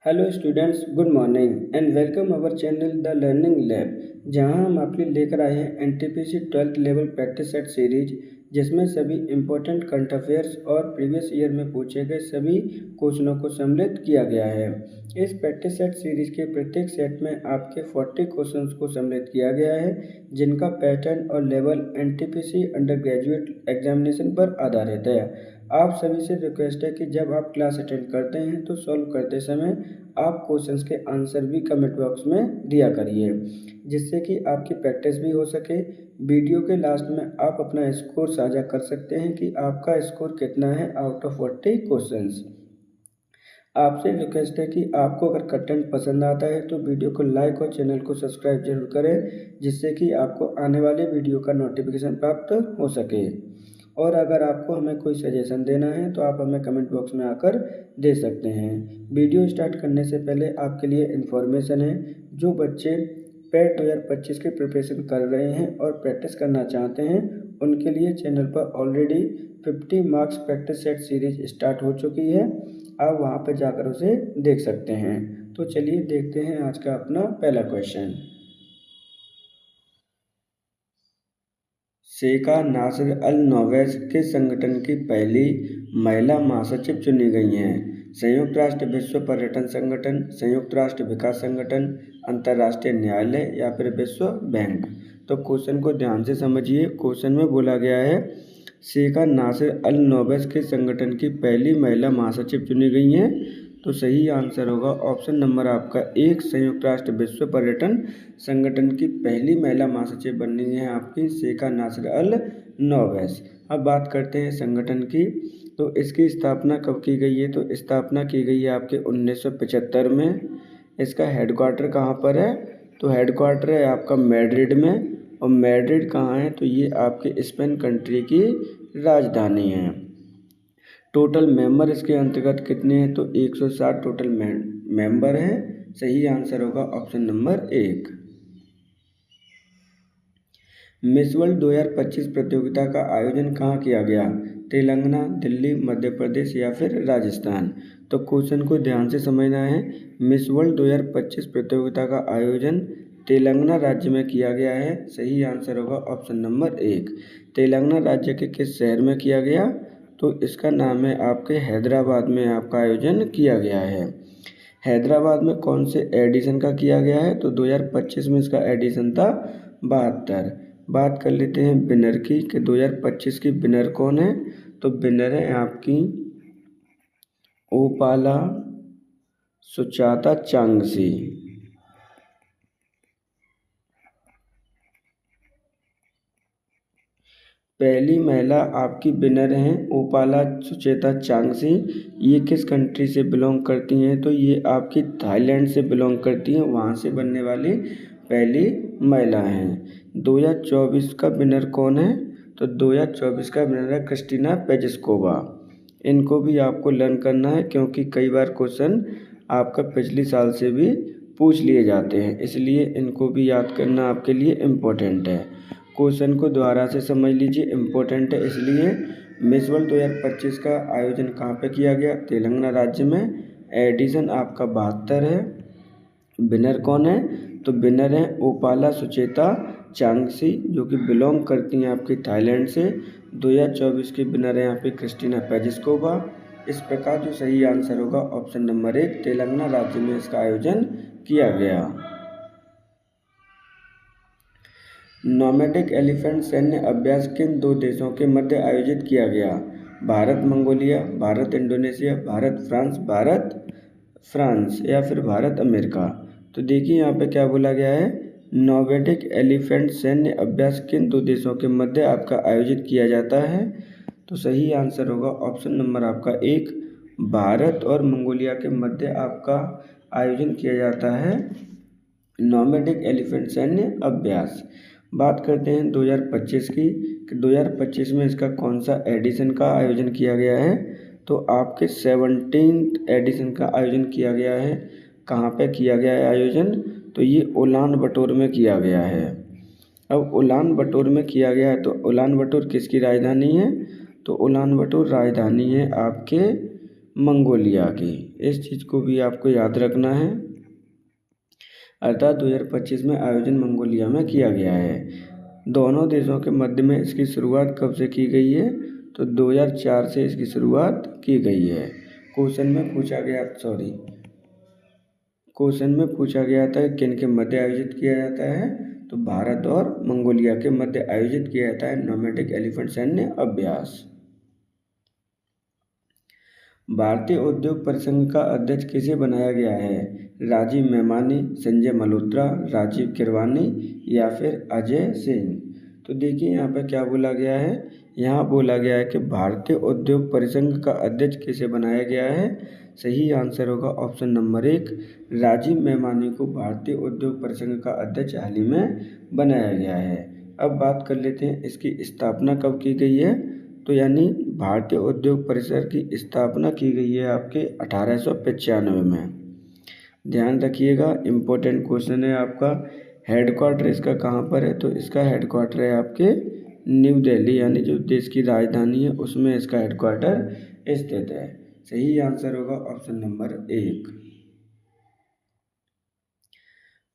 Hello students, good morning and welcome our channel the learning lab, जहां हम आपके लिए लेकर आए हैं NTPC 12th level practice set series, जिसमें सभी इम्पोर्टेंट करंट अफेयर्स और प्रीवियस ईयर में पूछे गए सभी क्वेश्चनों को सम्मिलित किया गया है। इस प्रैक्टिस सेट सीरीज के प्रत्येक सेट में आपके 40 क्वेश्चंस को सम्मिलित किया गया है, जिनका पैटर्न और level NTPC under graduate examination पर आधारित है। आप सभी से रिक्वेस्ट है कि जब आप क्लास अटेंड करते हैं तो सॉल्व करते समय आप क्वेश्चंस के आंसर भी कमेंट बॉक्स में दिया करिए, जिससे कि आपकी प्रैक्टिस भी हो सके। वीडियो के लास्ट में आप अपना स्कोर साझा कर सकते हैं कि आपका स्कोर कितना है आउट ऑफ 40 क्वेश्चंस। आपसे रिक्वेस्ट है कि आपको अगर कंटेंट पसंद आता है तो वीडियो को लाइक और चैनल को सब्सक्राइब जरूर करें, जिससे कि आपको आने वाले वीडियो का नोटिफिकेशन प्राप्त हो सके। और अगर आपको हमें कोई सजेशन देना है तो आप हमें कमेंट बॉक्स में आकर दे सकते हैं। वीडियो स्टार्ट करने से पहले आपके लिए इन्फॉर्मेशन है, जो बच्चे पेट 2025 की प्रिपरेशन कर रहे हैं और प्रैक्टिस करना चाहते हैं, उनके लिए चैनल पर already 50 marks practice set series start हो चुकी है। आप वहां पर जाकर उसे देख सकते हैं। तो चलिए देखते हैं आज का अपना पहला क्वेश्चन। शेखा नासिर अल नोवेस किस संगठन की पहली महिला महासचिव चुनी गई हैं? संयुक्त राष्ट्र विश्व पर्यटन संगठन, संयुक्त राष्ट्र विकास संगठन, अंतर्राष्ट्रीय न्यायालय या फिर विश्व बैंक। तो क्वेश्चन को ध्यान से समझिए। क्वेश्चन में बोला गया है शेखा नासिर अल नोवेस किस संगठन की पहली महिला महासचिव चुनी गई हैं? तो सही आंसर होगा ऑप्शन नंबर आपका 1, संयुक्त राष्ट्र विश्व पर्यटन संगठन की पहली महिला महासचिव बननी है आपकी शेखा नासिर अल नोवेस। अब बात करते हैं संगठन की। तो इसकी स्थापना कब की गई है? तो स्थापना की गई है आपके 1975 में। इसका हेडक्वार्टर कहाँ पर है? तो हेडक्वार्टर है आपका मैड्रिड में। और मैड्रिड कहाँ है? तो ये आपके स्पेन कंट्री की राजधानी है। टोटल मेंबर इसके अंतर्गत कितने हैं? तो 160 टोटल मेंबर हैं। सही आंसर होगा ऑप्शन नंबर 1। मिस वर्ल्ड 2025 प्रतियोगिता का आयोजन कहाँ किया गया? तेलंगाना, दिल्ली, मध्य प्रदेश या फिर राजस्थान। तो क्वेश्चन को ध्यान से समझना है। मिस वर्ल्ड 2025 प्रतियोगिता का आयोजन तेलंगाना राज्य में किया गया है। सही आंसर होगा ऑप्शन नंबर 1। तेलंगाना राज्य के किस शहर में किया गया? तो इसका नाम है आपके हैदराबाद में आपका आयोजन किया गया है। हैदराबाद में कौन से एडिशन का किया गया है? तो 2025 में इसका एडिशन था 72। बात कर लेते हैं विनर की कि 2025 की विनर कौन है? तो विनर है आपकी ओपाला सुचाता चांगसी। पहली महिला आपकी विनर हैं ओपाला सुचेता चांगसी। ये किस कंट्री से बिलोंग करती हैं? तो ये आपकी थाईलैंड से बिलोंग करती हैं। वहाँ से बनने वाली पहली महिला हैं। 2024 का विनर कौन है? तो 2024 का विनर है क्रिस्टीना पेजेस्कोवा। इनको भी आपको लर्न करना है, क्योंकि कई बार क्वेश्चन आपका पिछले साल से भी पूछ लिए जाते हैं, इसलिए इनको भी याद करना आपके लिए इम्पोर्टेंट है। क्वेश्चन को दोबारा से समझ लीजिए, इम्पोर्टेंट है इसलिए। मिस वर्ल्ड 2025 का आयोजन कहाँ पे किया गया? तेलंगाना राज्य में। एडिशन आपका 72 है। विनर कौन है? तो विनर है ओपाला सुचेता चांगसी, जो कि बिलोंग करती हैं आपकी थाईलैंड से। 2024 की विनर है यहाँ पे क्रिस्टीना पेजेस्कोवा। इस प्रकार जो सही आंसर होगा ऑप्शन नंबर 1, तेलंगाना राज्य में इसका आयोजन किया गया। नोमैडिक एलिफेंट सैन्य अभ्यास किन 2 देशों के मध्य आयोजित किया गया? Bharat Mongolia, Bharat Indonesia, Bharat France या फिर भारत अमेरिका। तो देखिए यहाँ पे क्या बोला गया है, नोमैडिक एलिफेंट सैन्य अभ्यास किन 2 देशों के मध्य आपका आयोजित किया जाता है? तो सही आंसर होगा ऑप्शन नंबर आपका 1, भारत और मंगोलिया के मध्य आपका आयोजन किया जाता है नोमैडिक एलिफेंट सैन्य अभ्यास। बात करते हैं 2025 की कि 2025 में इसका कौन सा एडिशन का आयोजन किया गया है? तो आपके 17th एडिशन का आयोजन किया गया है। कहाँ पे किया गया है आयोजन? तो ये उलान बटोर में किया गया है। अब उलान बटोर में किया गया है, तो उलान बटोर किसकी राजधानी है? तो उलान बटोर राजधानी है आपके मंगोलिया की। इस चीज़ को भी आपको याद रखना है। अर्थात 2025 में आयोजन मंगोलिया में किया गया है। दोनों देशों के मध्य में इसकी शुरुआत कब से की गई है? तो 2004 से इसकी शुरुआत की गई है। क्वेश्चन में पूछा गया था किन के मध्य आयोजित किया जाता है? तो भारत और मंगोलिया के मध्य आयोजित किया जाता है नोमैडिक एलिफेंट सैन्य अभ्यास। भारतीय उद्योग परिसंघ का अध्यक्ष किसे बनाया गया है? राजीव मेमानी, संजय मल्होत्रा, राजीव किरवानी या फिर अजय सिंह। तो देखिए यहाँ पे क्या बोला गया है, यहाँ बोला गया है कि भारतीय उद्योग परिसंघ का अध्यक्ष किसे बनाया गया है। सही आंसर होगा ऑप्शन नंबर 1, राजीव मेमानी को भारतीय उद्योग परिसंघ का अध्यक्ष हाल ही में बनाया गया है। अब बात कर लेते हैं इसकी स्थापना कब की गई है। तो यानी भारतीय उद्योग परिसंघ की स्थापना की गई है आपके 1895 में। ध्यान रखिएगा, इम्पोर्टेंट क्वेश्चन है आपका। हेडक्वार्टर इसका कहाँ पर है? तो इसका हेडक्वार्टर है आपके न्यू दिल्ली, यानी जो देश की राजधानी है उसमें इसका हेडक्वार्टर स्थित है। सही आंसर होगा ऑप्शन नंबर 1।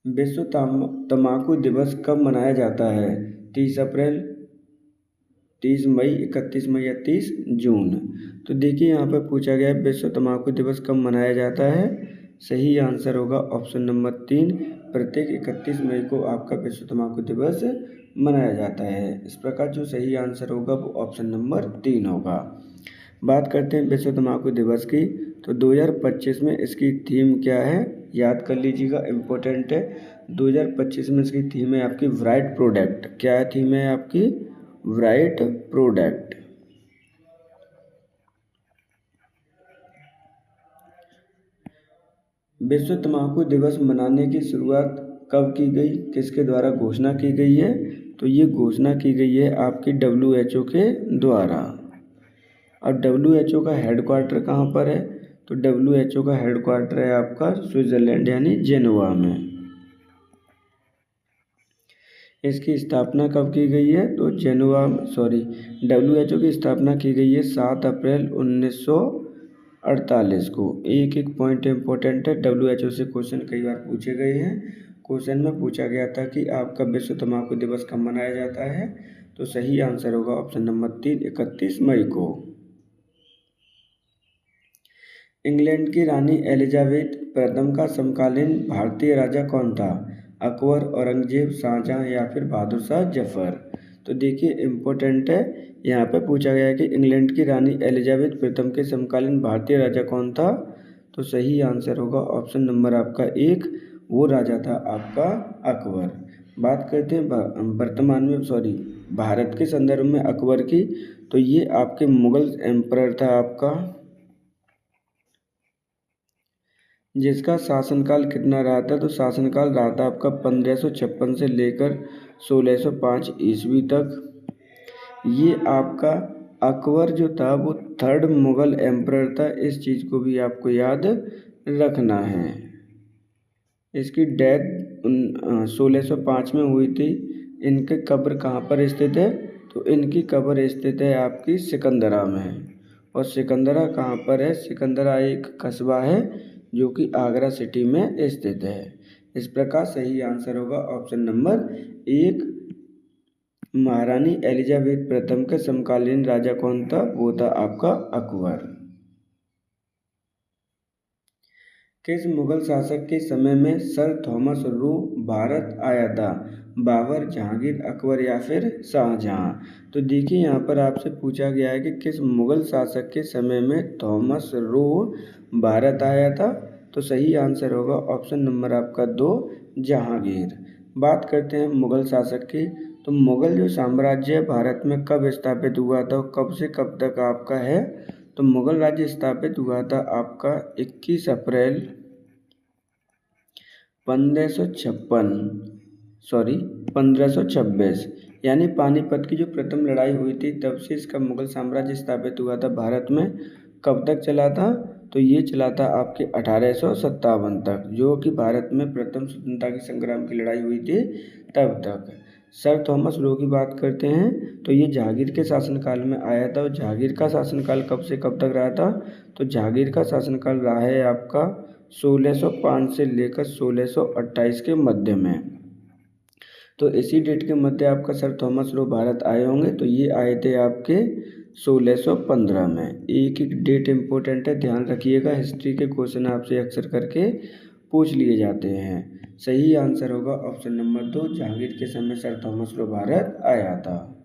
विश्व तंबाकू दिवस कब मनाया जाता है? 30 अप्रैल, 30 मई, 31 मई या 30 जून। तो देखिए यहाँ पर पूछा गया है विश्व तंबाकू दिवस कब मनाया जाता है। सही आंसर होगा ऑप्शन नंबर 3, प्रत्येक 31 मई को आपका विश्व तंबाकू दिवस मनाया जाता है। इस प्रकार जो सही आंसर होगा वो ऑप्शन नंबर 3 होगा। बात करते हैं विश्व तंबाकू दिवस की। तो 2025 में इसकी थीम क्या है? याद कर लीजिएगा, इम्पोर्टेंट है। 2025 में इसकी थीम है आपकी ब्राइट प्रोडक्ट। क्या थीम है आपकी? Bright product. विश्व तंबाकू दिवस मनाने की शुरुआत कब की गई? किसके द्वारा घोषणा की गई है? तो ये घोषणा की गई है आपकी WHO के द्वारा। और WHO का हेडक्वार्टर कहाँ पर है? तो WHO का हेडक्वार्टर है आपका स्विट्जरलैंड यानी जेनेवा में। इसकी स्थापना कब की गई है? तो WHO की स्थापना की गई है 7 अप्रैल 1948 को। एक एक पॉइंट इम्पोर्टेंट है, WHO से क्वेश्चन कई बार पूछे गए हैं। क्वेश्चन में पूछा गया था कि आपका विश्व तंबाकू दिवस कब मनाया जाता है। तो सही आंसर होगा ऑप्शन नंबर 3, 31 मई को। इंग्लैंड की रानी एलिजाबेथ प्रथम का समकालीन भारतीय राजा कौन था? अकबर, औरंगजेब, शाहजहां या फिर बहादुर शाह जफर। तो देखिए इम्पोर्टेंट है, यहाँ पे पूछा गया है कि इंग्लैंड की रानी एलिजाबेथ प्रथम के समकालीन भारतीय राजा कौन था। तो सही आंसर होगा ऑप्शन नंबर आपका 1, वो राजा था आपका अकबर। बात करते हैं वर्तमान में भारत के संदर्भ में अकबर की। तो ये आपके मुगल एम्परर था आपका, जिसका शासनकाल कितना रहा था। तो शासनकाल रहा था आपका 1556 से लेकर 1605 ईस्वी तक। ये आपका अकबर जो था वो 3rd मुगल एम्परर था। इस चीज़ को भी आपको याद रखना है। इसकी डेथ 1605 में हुई थी। इनके कब्र कहाँ पर स्थित है? तो इनकी कब्र स्थित है आपकी सिकंदरा में। और सिकंदरा कहाँ पर है? सिकंदरा एक कस्बा है जो कि आगरा सिटी में स्थित है। इस प्रकार सही आंसर होगा ऑप्शन नंबर 1, महारानी एलिजाबेथ प्रथम के समकालीन राजा कौन था? वो था आपका अकबर। किस मुगल शासक के समय में सर थॉमस रो भारत आया था? बाबर, जहांगीर, अकबर या फिर शाहजहां। तो देखिए यहाँ पर आपसे पूछा गया है कि किस मुगल शासक के समय में थॉमस रो भारत आया था। तो सही आंसर होगा ऑप्शन नंबर आपका 2, जहांगीर। बात करते हैं मुगल शासक की। तो मुगल जो साम्राज्य भारत में कब स्थापित हुआ था, कब से कब तक आपका है? तो मुगल राज्य स्थापित हुआ था आपका 21 अप्रैल 1526, यानी पानीपत की जो प्रथम लड़ाई हुई थी तब से इसका मुगल साम्राज्य स्थापित हुआ था भारत में। कब तक चला था? तो ये चला था आपके 1857 तक, जो कि भारत में प्रथम स्वतंत्रता की संग्राम की लड़ाई हुई थी तब तक। सर थॉमस लो की बात करते हैं तो ये जहांगीर के शासनकाल में आया था। और जहांगीर का शासनकाल कब से कब तक रहा था? तो जहांगीर का शासनकाल रहा है आपका 1605 से लेकर 1628 के मध्य में। तो इसी डेट के मध्य आपका सर थॉमस लो भारत आए होंगे। तो ये आए थे आपके 1615 में। एक एक डेट इम्पोर्टेंट है, ध्यान रखिएगा। हिस्ट्री के क्वेश्चन आपसे अक्सर करके पूछ लिए जाते हैं। सही आंसर होगा ऑप्शन नंबर 2, जहांगीर के समय सर थॉमस लो भारत आया था।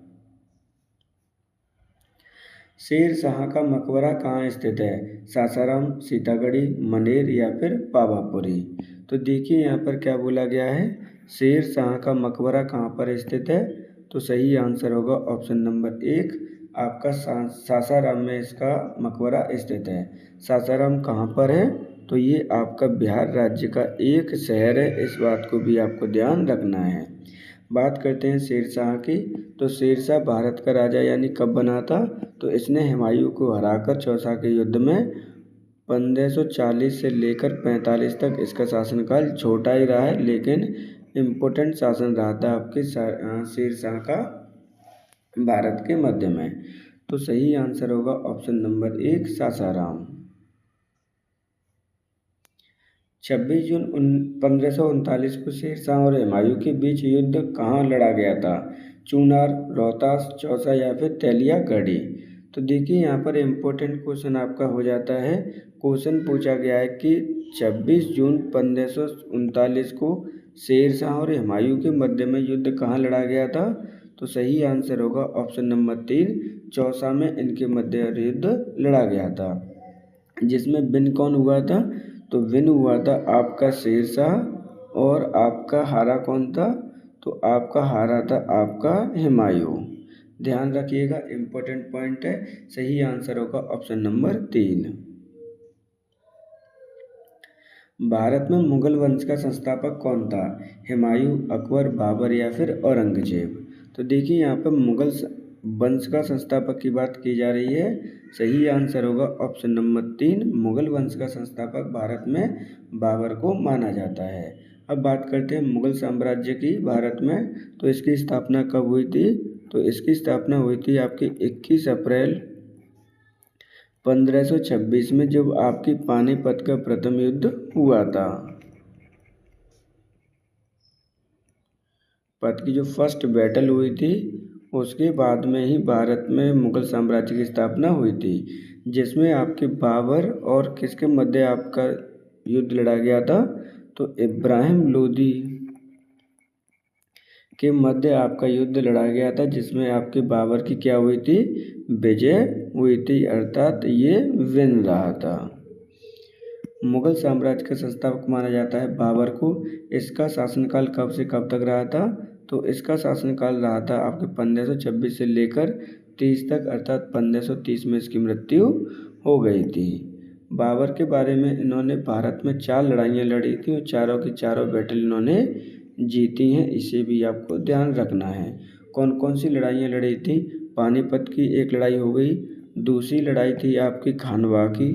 शेर शाह का मकबरा कहाँ स्थित है? सासाराम, सीतागढ़ी, मनेर या फिर पावापुरी? तो देखिए यहाँ पर क्या बोला गया है, शेर शाह का मकबरा कहाँ पर स्थित है? तो सही आंसर होगा ऑप्शन नंबर 1, आपका सासाराम में इसका मकबरा स्थित है। सासाराम कहाँ पर है? तो ये आपका बिहार राज्य का एक शहर है, इस बात को भी आपको ध्यान रखना है। बात करते हैं शेरशाह की। तो शेरशाह भारत का राजा यानी कब बना था? तो इसने हुमायूं को हराकर चौसा के युद्ध में 1540 से लेकर 45 तक इसका शासनकाल छोटा ही रहा है, लेकिन इम्पोर्टेंट शासन रहा था आपके शेरशाह का भारत के मध्य में। तो सही आंसर होगा ऑप्शन नंबर 1, सासाराम। 26 जून 1539 को शेरशाह और हुमायूं के बीच युद्ध कहाँ लड़ा गया था? चूनार, रोहतास, चौसा या फिर तेलियागढ़ी? तो देखिए यहाँ पर इम्पोर्टेंट क्वेश्चन आपका हो जाता है। क्वेश्चन पूछा गया है कि 26 जून 1539 को शेरशाह और हुमायूं के मध्य में युद्ध कहाँ लड़ा गया था? तो सही आंसर होगा ऑप्शन नंबर 3, चौसा में इनके मध्य युद्ध लड़ा गया था। जिसमें विन कौन हुआ था? तो विन हुआ था आपका शेरशाह, और आपका हारा कौन था? तो आपका हारा था आपका हुमायूं। ध्यान रखिएगा, इम्पोर्टेंट पॉइंट है। सही आंसर होगा ऑप्शन नंबर 3। भारत में मुगल वंश का संस्थापक कौन था? हुमायूं, अकबर, बाबर या फिर औरंगजेब? तो देखिए यहाँ पर मुगल वंश का संस्थापक की बात की जा रही है। सही आंसर होगा ऑप्शन नंबर 3, मुगल वंश का संस्थापक भारत में बाबर को माना जाता है। अब बात करते हैं मुगल साम्राज्य की भारत में। तो इसकी स्थापना कब हुई थी? तो इसकी स्थापना हुई थी आपकी 21 अप्रैल 1526 में, जब आपकी पानीपत का प्रथम युद्ध हुआ था। पत की जो फर्स्ट बैटल हुई थी, उसके बाद में ही भारत में मुगल साम्राज्य की स्थापना हुई थी, जिसमें आपके बाबर और किसके मध्य आपका युद्ध लड़ा गया था? तो इब्राहिम लोदी के मध्य आपका युद्ध लड़ा गया था, जिसमें आपके बाबर की क्या हुई थी? विजय हुई थी, अर्थात ये विन रहा था। मुगल साम्राज्य का संस्थापक माना जाता है बाबर को। इसका शासनकाल कब से कब तक रहा था? तो इसका शासनकाल रहा था आपके 1526 से लेकर 30 तक, अर्थात 1530 में इसकी मृत्यु हो गई थी। बाबर के बारे में, इन्होंने भारत में 4 लड़ाइयाँ लड़ी थी और चारों की चारों बैटल इन्होंने जीती हैं, इसे भी आपको ध्यान रखना है। कौन कौन सी लड़ाइयाँ लड़ी थी? पानीपत की एक लड़ाई हो गई, दूसरी लड़ाई थी आपकी खानवा की,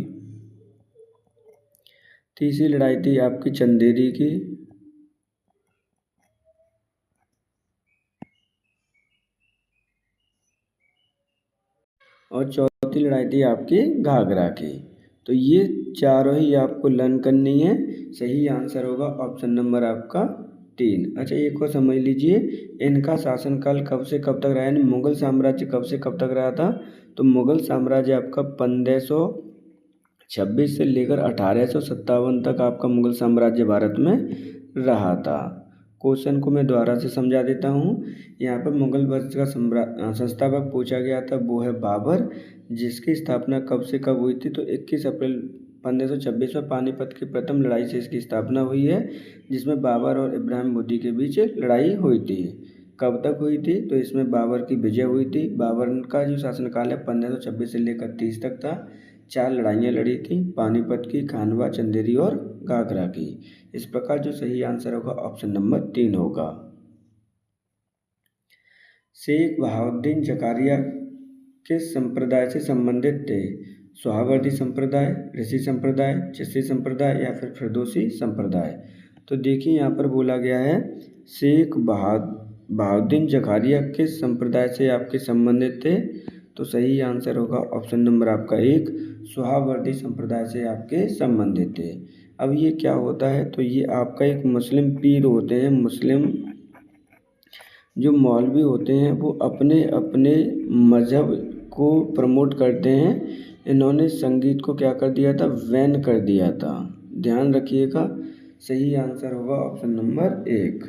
तीसरी लड़ाई थी आपकी चंदेरी की, और चौथी लड़ाई थी आपकी घाघरा की। तो ये चारों ही आपको लर्न करनी है। सही आंसर होगा ऑप्शन नंबर आपका 3। अच्छा, एक और समझ लीजिए, इनका शासनकाल कब से कब तक रहा, यानी मुगल साम्राज्य कब से कब तक रहा था? तो मुगल साम्राज्य आपका 1526 से लेकर 1857 तक आपका मुगल साम्राज्य भारत में रहा था। क्वेश्चन को मैं दोबारा से समझा देता हूँ। यहाँ पर मुगल वंश का संस्थापक पूछा गया था, वो है बाबर, जिसकी स्थापना कब से कब हुई थी? तो 21 अप्रैल 1526 में पानीपत की प्रथम लड़ाई से इसकी स्थापना हुई है, जिसमें बाबर और इब्राहिम लोदी के बीच लड़ाई हुई थी। कब तक हुई थी? तो इसमें बाबर की विजय हुई थी। बाबर का जो शासनकाल है 1526 से लेकर 30 तक था। 4 लड़ाइयाँ लड़ी थी, पानीपत की, खानवा, चंदेरी और घाघरा की। इस प्रकार जो सही आंसर होगा ऑप्शन नंबर 3 होगा। शेख बहाउद्दीन जकारिया किस संप्रदाय से संबंधित थे? सोहावर्दी संप्रदाय, ऋषि संप्रदाय, चिश्ती संप्रदाय या फिर फिरदौसी संप्रदाय? तो देखिए यहाँ पर बोला गया है शेख बहाउद्दीन जकारिया किस संप्रदाय से आपके संबंधित थे? तो सही आंसर होगा ऑप्शन नंबर आपका 1, सोहावर्दी संप्रदाय से आपके संबंधित थे। अब ये क्या होता है? तो ये आपका एक मुस्लिम पीर होते हैं। मुस्लिम जो मौलवी होते हैं वो अपने अपने मज़हब को प्रमोट करते हैं। इन्होंने संगीत को क्या कर दिया था? बैन कर दिया था। ध्यान रखिएगा, सही आंसर होगा ऑप्शन नंबर 1।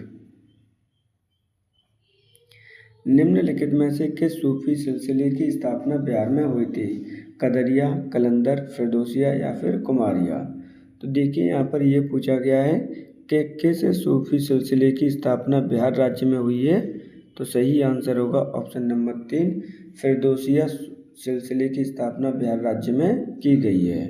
निम्नलिखित में से किस सूफी सिलसिले की स्थापना बिहार में हुई थी? कदरिया, कलंदर, फिरदौसिया या फिर कुमारिया? तो देखिए यहाँ पर ये पूछा गया है कि किस सूफी सिलसिले की स्थापना बिहार राज्य में हुई है? तो सही आंसर होगा ऑप्शन नंबर 3, फिरदौसिया सिलसिले की स्थापना बिहार राज्य में की गई है।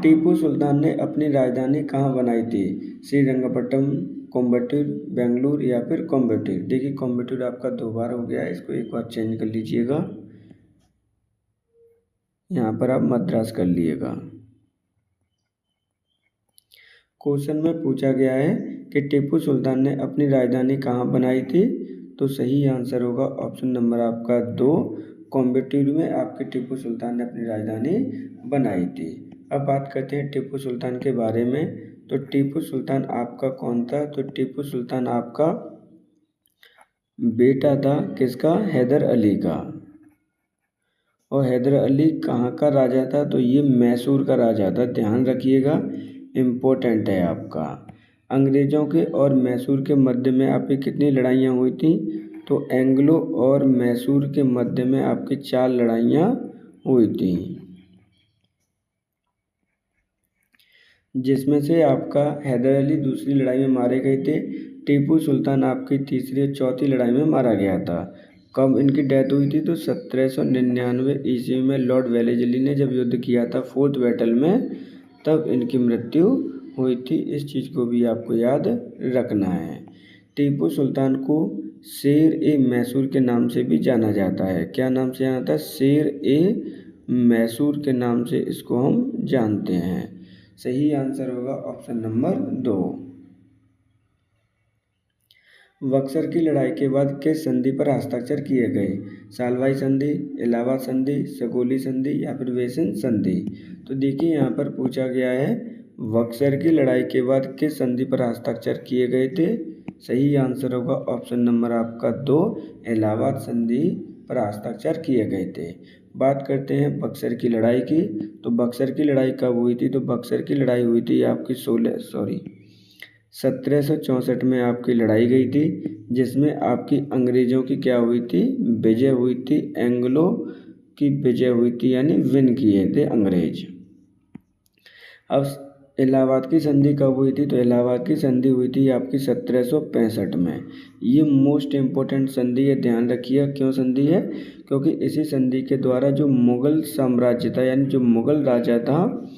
टीपू सुल्तान ने अपनी राजधानी कहाँ बनाई थी? श्रीरंगपट्टनम, कोयम्बटूर, बेंगलुरु या फिर कोयम्बटूर? देखिए कोयम्बटूर आपका 2 बार हो गया है, इसको एक बार चेंज कर लीजिएगा, यहाँ पर आप मद्रास कर लीजिएगा। क्वेश्चन में पूछा गया है कि टीपू सुल्तान ने अपनी राजधानी कहाँ बनाई थी? तो सही आंसर होगा ऑप्शन नंबर आपका 2, कोयम्बटूर में आपके टीपू सुल्तान ने अपनी राजधानी बनाई थी। अब बात करते हैं टीपू सुल्तान के बारे में। तो टीपू सुल्तान आपका कौन था? तो टीपू सुल्तान आपका बेटा था किसका? हैदर अली का। और हैदर अली कहाँ का राजा था? तो ये मैसूर का राजा था। ध्यान रखिएगा, इम्पोर्टेंट है आपका। अंग्रेज़ों के और मैसूर के मध्य में आपकी कितनी लड़ाइयाँ हुई थी? तो एंग्लो और मैसूर के मध्य में आपकी 4 लड़ाइयाँ हुई थी, जिसमें से आपका हैदर अली दूसरी लड़ाई में मारे गए थे। टीपू सुल्तान आपकी तीसरी और चौथी लड़ाई में मारा गया था। कब इनकी डेथ हुई थी? तो 1799 ईस्वी में लॉर्ड वेलेस्ली ने जब युद्ध किया था 4th बैटल में, तब इनकी मृत्यु हुई थी। इस चीज़ को भी आपको याद रखना है। टीपू सुल्तान को शेर ए मैसूर के नाम से भी जाना जाता है। क्या नाम से जाना जाता है? शेर ए मैसूर के नाम से इसको हम जानते हैं। सही आंसर होगा ऑप्शन नंबर 2। बक्सर की लड़ाई के बाद किस संधि पर हस्ताक्षर किए गए? सालवाई संधि, इलाहाबाद संधि, सगोली संधि या फिर वेसिन संधि? तो देखिए यहाँ पर पूछा गया है बक्सर की लड़ाई के बाद किस संधि पर हस्ताक्षर किए गए थे? सही आंसर होगा ऑप्शन नंबर आपका 2, इलाहाबाद संधि पर हस्ताक्षर किए गए थे। बात करते हैं बक्सर की लड़ाई की। तो बक्सर की लड़ाई कब हुई थी? तो बक्सर की लड़ाई हुई थी आपकी 1764 में आपकी लड़ाई गई थी, जिसमें आपकी अंग्रेज़ों की क्या हुई थी? विजय हुई थी। एंग्लो की विजय हुई थी, यानी विन किए थे अंग्रेज। अब इलाहाबाद की संधि कब हुई थी? तो इलाहाबाद की संधि हुई थी आपकी 1765 में। ये मोस्ट इम्पोर्टेंट संधि है, ध्यान रखिए। क्यों संधि है? क्योंकि इसी संधि के द्वारा जो मुग़ल साम्राज्य था, यानी जो मुग़ल राजा था,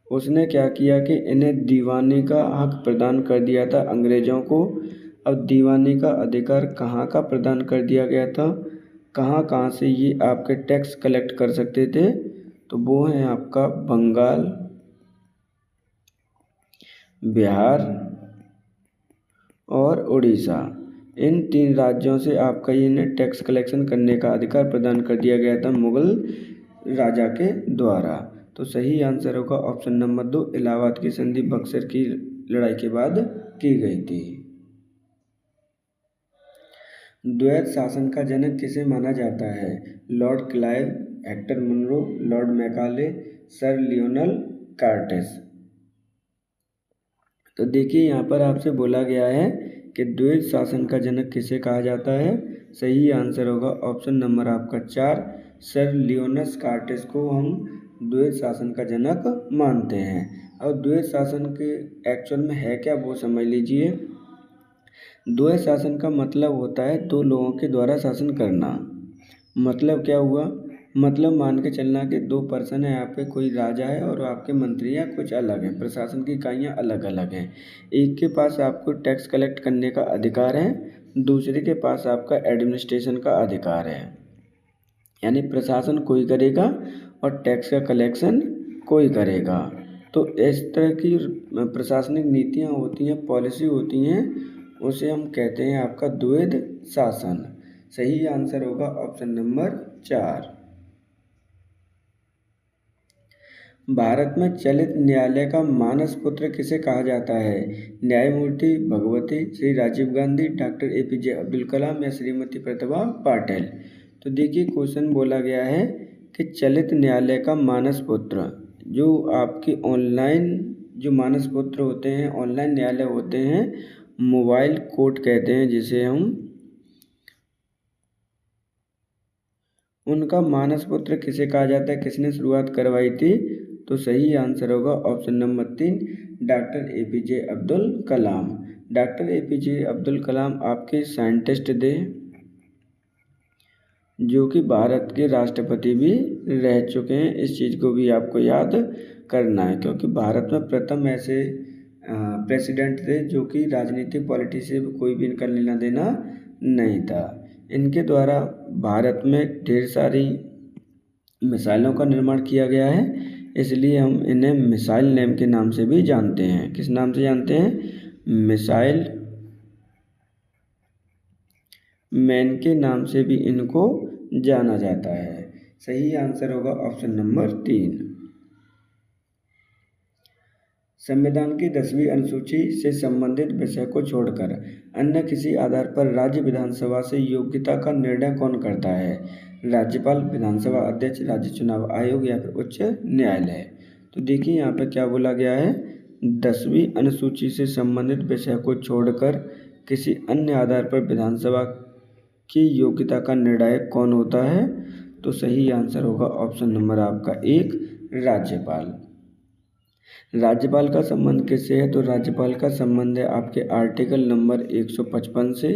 उसने क्या किया कि इन्हें दीवानी का हक प्रदान कर दिया था अंग्रेज़ों को। अब दीवानी का अधिकार कहाँ का प्रदान कर दिया गया था? कहाँ कहाँ से ये आपके टैक्स कलेक्ट कर सकते थे? तो वो है आपका बंगाल, बिहार और उड़ीसा। इन 3 राज्यों से आपका इन्हें टैक्स कलेक्शन करने का अधिकार प्रदान कर दिया गया था मुग़ल राजा के द्वारा। तो सही आंसर होगा ऑप्शन नंबर 2, इलाहाबाद की संधि बक्सर की लड़ाई के बाद की गई थी। द्वैत शासन का जनक किसे माना जाता है? Lord Clive, Hector Munro, Lord Macaulay, sir Lionel Cartes? तो देखिए यहाँ पर आपसे बोला गया है कि द्वैत शासन का जनक किसे कहा जाता है? सही आंसर होगा ऑप्शन नंबर आपका 4, सर लियोनस कार्टेस को हम द्वैत शासन का जनक मानते हैं। और द्वैत शासन के एक्चुअल में है क्या, वो समझ लीजिए। द्वैत शासन का मतलब होता है 2 लोगों के द्वारा शासन करना। मतलब क्या हुआ? मतलब मान के चलना कि 2 पर्सन है, आपके कोई राजा है और आपके मंत्री हैं, कुछ अलग हैं, प्रशासन की इकाइयाँ अलग अलग हैं। एक के पास आपको टैक्स कलेक्ट करने का अधिकार है, दूसरे के पास आपका एडमिनिस्ट्रेशन का अधिकार है। यानी प्रशासन कोई करेगा और टैक्स का कलेक्शन कोई करेगा। तो इस तरह की प्रशासनिक नीतियाँ होती हैं, पॉलिसी होती हैं, उसे हम कहते हैं आपका द्वैध शासन। सही आंसर होगा ऑप्शन नंबर 4। भारत में चलित न्यायालय का मानस पुत्र किसे कहा जाता है? न्यायमूर्ति भगवती, श्री राजीव गांधी, डॉक्टर APJ अब्दुल कलाम या श्रीमती प्रतिभा पाटिल। तो देखिए क्वेश्चन बोला गया है कि चलित न्यायालय का मानस पुत्र, जो आपकी ऑनलाइन जो मानस पुत्र होते हैं, ऑनलाइन न्यायालय होते हैं, मोबाइल कोर्ट कहते हैं जिसे हम, उनका मानस पुत्र किसे कहा जाता है, किसने शुरुआत करवाई थी? तो सही आंसर होगा option number 3, doctor APJ Abdul Kalam. Doctor APJ Abdul Kalam आपके साइंटिस्ट थे जो कि भारत के राष्ट्रपति भी रह चुके हैं। इस चीज़ को भी आपको याद करना है, क्योंकि भारत में प्रथम ऐसे प्रेसिडेंट थे जो कि राजनीतिक पॉलिटिक्स से कोई भी इनका लेना देना नहीं था। इनके द्वारा भारत में ढेर सारी मिसाइलों का निर्माण किया गया है, इसलिए हम इन्हें मिसाइल मैन के नाम से भी जानते हैं। किस नाम से जानते हैं? मिसाइल मैन के नाम से भी इनको जाना जाता है। सही आंसर होगा ऑप्शन नंबर 3। संविधान की 10वीं अनुसूची से संबंधित विषय को छोड़कर अन्य किसी आधार पर राज्य विधानसभा से योग्यता का निर्णय कौन करता है? राज्यपाल, विधानसभा अध्यक्ष, राज्य चुनाव आयोग या फिर उच्च न्यायालय। तो देखिए यहाँ पर क्या बोला गया है, 10वीं अनुसूची से संबंधित विषय को छोड़कर किसी अन्य आधार पर विधानसभा की योग्यता का निर्णायक कौन होता है? तो सही आंसर होगा ऑप्शन नंबर आपका 1, राज्यपाल। राज्यपाल का संबंध किससे है? तो राज्यपाल का संबंध है आपके आर्टिकल नंबर 155 से,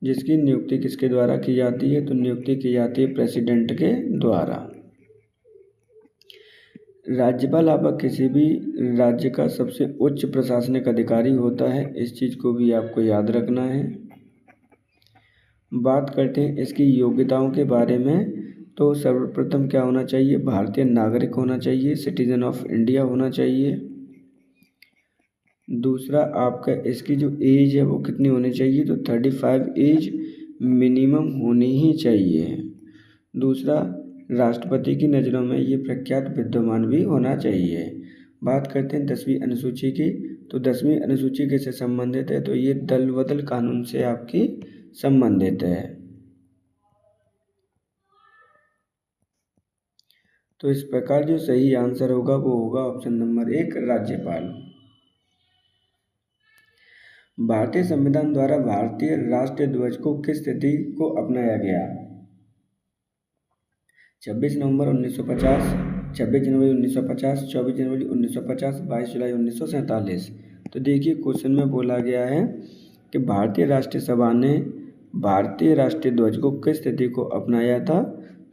जिसकी नियुक्ति किसके द्वारा की जाती है? तो नियुक्ति की जाती है प्रेसिडेंट के द्वारा। राज्यपाल आपका किसी भी राज्य का सबसे उच्च प्रशासनिक अधिकारी होता है, इस चीज़ को भी आपको याद रखना है। बात करते हैं इसकी योग्यताओं के बारे में, तो सर्वप्रथम क्या होना चाहिए? भारतीय नागरिक होना चाहिए, सिटीजन ऑफ इंडिया होना चाहिए। दूसरा आपका इसकी जो एज है वो कितनी होनी चाहिए? तो 35 एज मिनिमम होनी ही चाहिए। दूसरा, राष्ट्रपति की नज़रों में ये प्रख्यात विद्वान भी होना चाहिए। बात करते हैं 10वीं अनुसूची की, तो 10वीं अनुसूची किससे संबंधित है? तो ये दल बदल कानून से आपकी संबंधित है। तो इस प्रकार जो सही आंसर होगा वो होगा ऑप्शन नंबर 1, राज्यपाल। भारतीय संविधान द्वारा भारतीय राष्ट्रीय ध्वज को किस तिथि को अपनाया गया? 26 नवंबर 1950, 26 जनवरी 1950, 24 जनवरी 1950, 22 जुलाई 1947। तो देखिए क्वेश्चन में बोला गया है कि भारतीय राष्ट्रीय सभा ने भारतीय राष्ट्रीय ध्वज को किस तिथि को अपनाया था?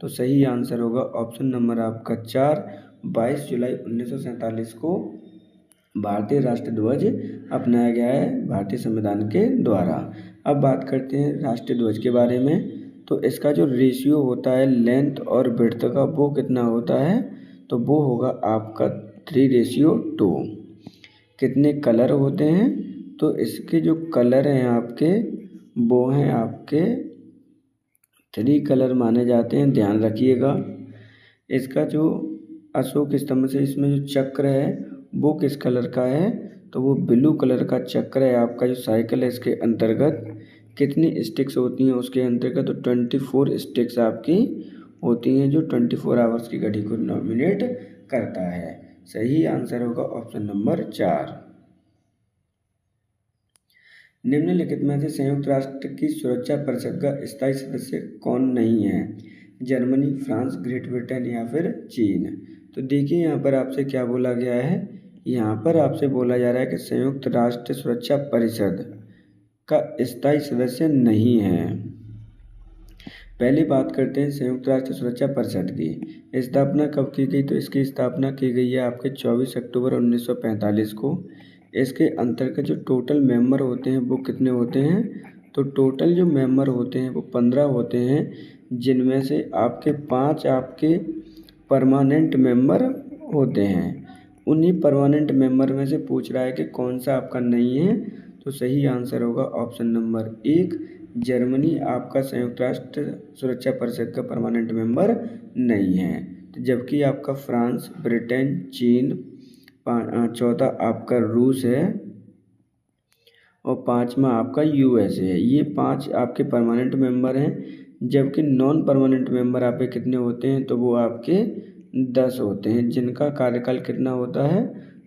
तो सही आंसर होगा ऑप्शन नंबर आपका 4, 22 जुलाई 1947 को भारतीय राष्ट्रीय ध्वज अपनाया गया है भारतीय संविधान के द्वारा। अब बात करते हैं राष्ट्रीय ध्वज के बारे में, तो इसका जो रेशियो होता है लेंथ और विड्थ का, वो कितना होता है? तो वो होगा आपका 3:2। कितने कलर होते हैं? तो इसके जो कलर हैं आपके, वो हैं आपके 3 कलर माने जाते हैं, ध्यान रखिएगा। इसका जो अशोक स्तंभ से इसमें जो चक्र है वो किस कलर का है? तो वो ब्लू कलर का चक्र है। आपका जो साइकिल है इसके अंतर्गत कितनी स्टिक्स होती हैं? उसके अंतर्गत तो 24 स्टिक्स आपकी होती हैं, जो 24 आवर्स की घड़ी को नॉमिनेट करता है। सही आंसर होगा ऑप्शन नंबर 4। निम्नलिखित में से संयुक्त राष्ट्र की सुरक्षा परिषद का स्थायी सदस्य कौन नहीं है? जर्मनी, फ्रांस, ग्रेट ब्रिटेन या फिर चीन। तो देखिए यहाँ पर आपसे क्या बोला गया है, यहाँ पर आपसे बोला जा रहा है कि संयुक्त राष्ट्र सुरक्षा परिषद का स्थायी सदस्य नहीं है। पहली बात करते हैं संयुक्त राष्ट्र सुरक्षा परिषद की स्थापना कब की गई? तो इसकी स्थापना की गई है आपके 24 अक्टूबर 1945 को। इसके अंतर्गत जो टोटल मेंबर होते हैं वो कितने होते हैं? तो टोटल जो मेंबर होते हैं वो 15 होते हैं, जिनमें से आपके 5 आपके परमानेंट मेंबर होते हैं। उन्हीं परमानेंट मेंबर में से पूछ रहा है कि कौन सा आपका नहीं है। तो सही आंसर होगा ऑप्शन नंबर 1, जर्मनी आपका संयुक्त राष्ट्र सुरक्षा परिषद का परमानेंट मेंबर नहीं है। तो जबकि आपका फ्रांस, ब्रिटेन, चीन, चौथा आपका रूस है और पाँचवा आपका यूएसए है। ये 5 आपके परमानेंट मेंबर हैं। जबकि नॉन परमानेंट मेंबर आपके कितने होते हैं, तो वो आपके 10 होते हैं, जिनका कार्यकाल कितना होता है,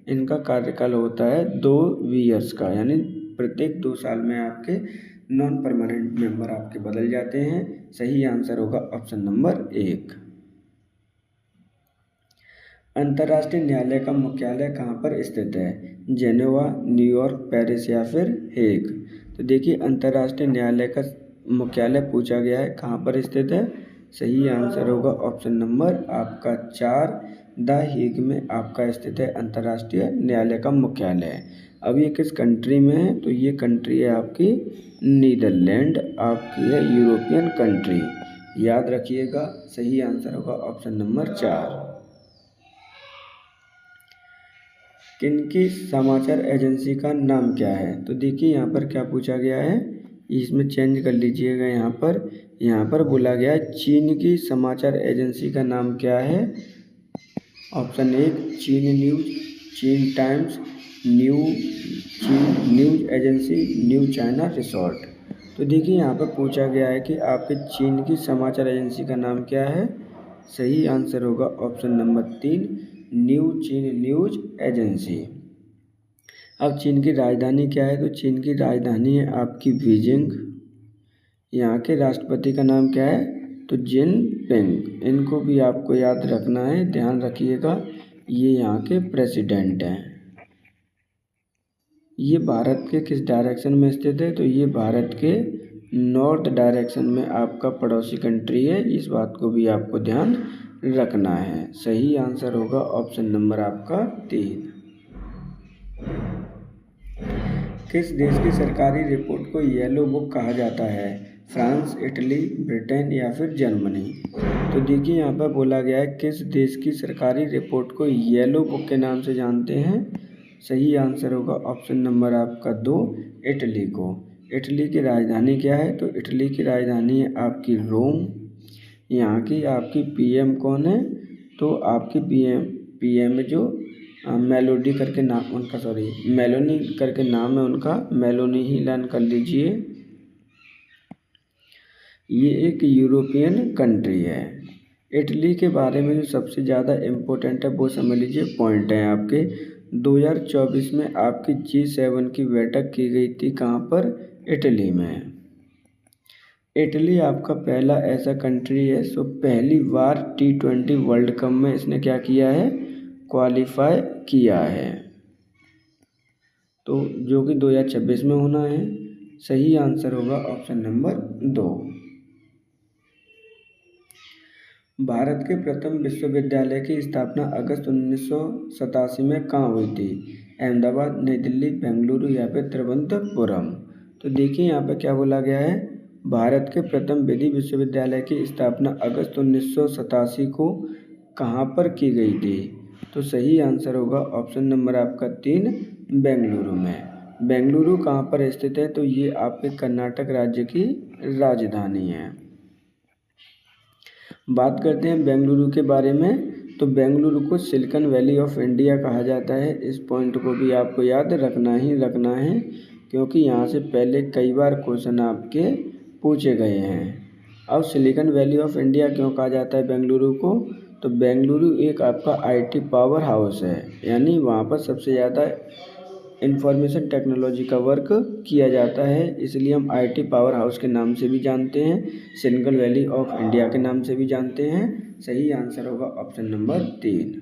इनका कार्यकाल होता है 2 ईयर्स का, यानी प्रत्येक 2 साल में आपके नॉन परमानेंट मेंबर आपके बदल जाते हैं। सही आंसर होगा ऑप्शन नंबर 1। अंतर्राष्ट्रीय न्यायालय का मुख्यालय कहाँ पर स्थित है? जेनेवा, न्यूयॉर्क, पेरिस या फिर हेग? तो देखिए अंतर्राष्ट्रीय न्यायालय का मुख्यालय पूछा गया है, कहाँ पर स्थित है? सही आंसर होगा ऑप्शन नंबर आपका 4, द हेग में आपका स्थित है अंतर्राष्ट्रीय न्यायालय का मुख्यालय। अब ये किस कंट्री में है? तो ये कंट्री है आपकी नीदरलैंड, आपकी है यूरोपियन कंट्री। याद रखिएगा, सही आंसर होगा ऑप्शन नंबर 4। किनकी समाचार एजेंसी का नाम क्या है? तो देखिए यहाँ पर क्या पूछा गया है, इसमें चेंज कर लीजिएगा। यहाँ पर बोला गया है चीन की समाचार एजेंसी का नाम क्या है? ऑप्शन 1 चीन न्यूज, चीन टाइम्स, चीन news agency, new China resort. तो देखिए यहाँ पर पूछा गया है कि आपके चीन की समाचार एजेंसी का नाम क्या है? सही आंसर होगा ऑप्शन नंबर 3, न्यू चीन न्यूज एजेंसी। अब चीन की राजधानी क्या है? तो चीन की राजधानी है आपकी बीजिंग। यहाँ के राष्ट्रपति का नाम क्या है? तो जिनपिंग। इनको भी आपको याद रखना है, ध्यान रखिएगा, ये यहाँ के प्रेसिडेंट हैं। ये भारत के किस डायरेक्शन में स्थित है? तो ये भारत के नॉर्थ डायरेक्शन में आपका पड़ोसी कंट्री है। इस बात को भी आपको ध्यान रखना है। सही आंसर होगा ऑप्शन नंबर आपका 3। किस देश की सरकारी रिपोर्ट को येलो बुक कहा जाता है? फ्रांस, इटली, ब्रिटेन या फिर जर्मनी? तो देखिए यहाँ पर बोला गया है किस देश की सरकारी रिपोर्ट को येलो बुक के नाम से जानते हैं? सही आंसर होगा ऑप्शन नंबर आपका 2, इटली को। इटली की राजधानी क्या है? तो इटली की राजधानी है आपकी रोम। यहाँ की आपकी पीएम कौन है? तो आपकी पीएम जो मेलोडी करके नाम उनका, मेलोनी करके नाम है उनका, मेलोनी ही लर्न कर लीजिए। ये एक यूरोपियन कंट्री है। इटली के बारे में जो सबसे ज़्यादा इम्पोर्टेंट है वो समझ लीजिए, पॉइंट है आपके। 2024 में आपकी G7 की बैठक की गई थी कहाँ पर? इटली में। इटली आपका पहला ऐसा कंट्री है सो पहली बार T20 वर्ल्ड कप में इसने क्या किया है? क्वालिफाई किया है, तो जो कि 2026 में होना है। सही आंसर होगा ऑप्शन नंबर 2। भारत के प्रथम विश्वविद्यालय की स्थापना अगस्त 1987 में कहाँ हुई थी? अहमदाबाद, नई दिल्ली, बेंगलुरु या फिर तिरुवनंतपुरम? तो देखिए यहाँ पर क्या बोला गया है, भारत के प्रथम विधि विश्वविद्यालय की स्थापना अगस्त 1987 को कहाँ पर की गई थी? तो सही आंसर होगा ऑप्शन नंबर आपका 3, बेंगलुरु में। बेंगलुरु कहाँ पर स्थित है? तो ये आपके कर्नाटक राज्य की राजधानी है। बात करते हैं बेंगलुरु के बारे में। तो बेंगलुरु को सिलिकॉन वैली ऑफ इंडिया कहा जाता है। इस पॉइंट को भी आपको याद रखना है, क्योंकि यहाँ से पहले कई बार क्वेश्चन आपके पूछे गए हैं। अब सिलिकॉन वैली ऑफ इंडिया क्यों कहा जाता है बेंगलुरु को? तो बेंगलुरु एक आपका आईटी पावर हाउस है, यानी वहाँ पर सबसे ज़्यादा इंफॉर्मेशन टेक्नोलॉजी का वर्क किया जाता है, इसलिए हम आईटी पावर हाउस के नाम से भी जानते हैं, सिलिकॉन वैली ऑफ इंडिया के नाम से भी जानते हैं। सही आंसर होगा ऑप्शन नंबर 3।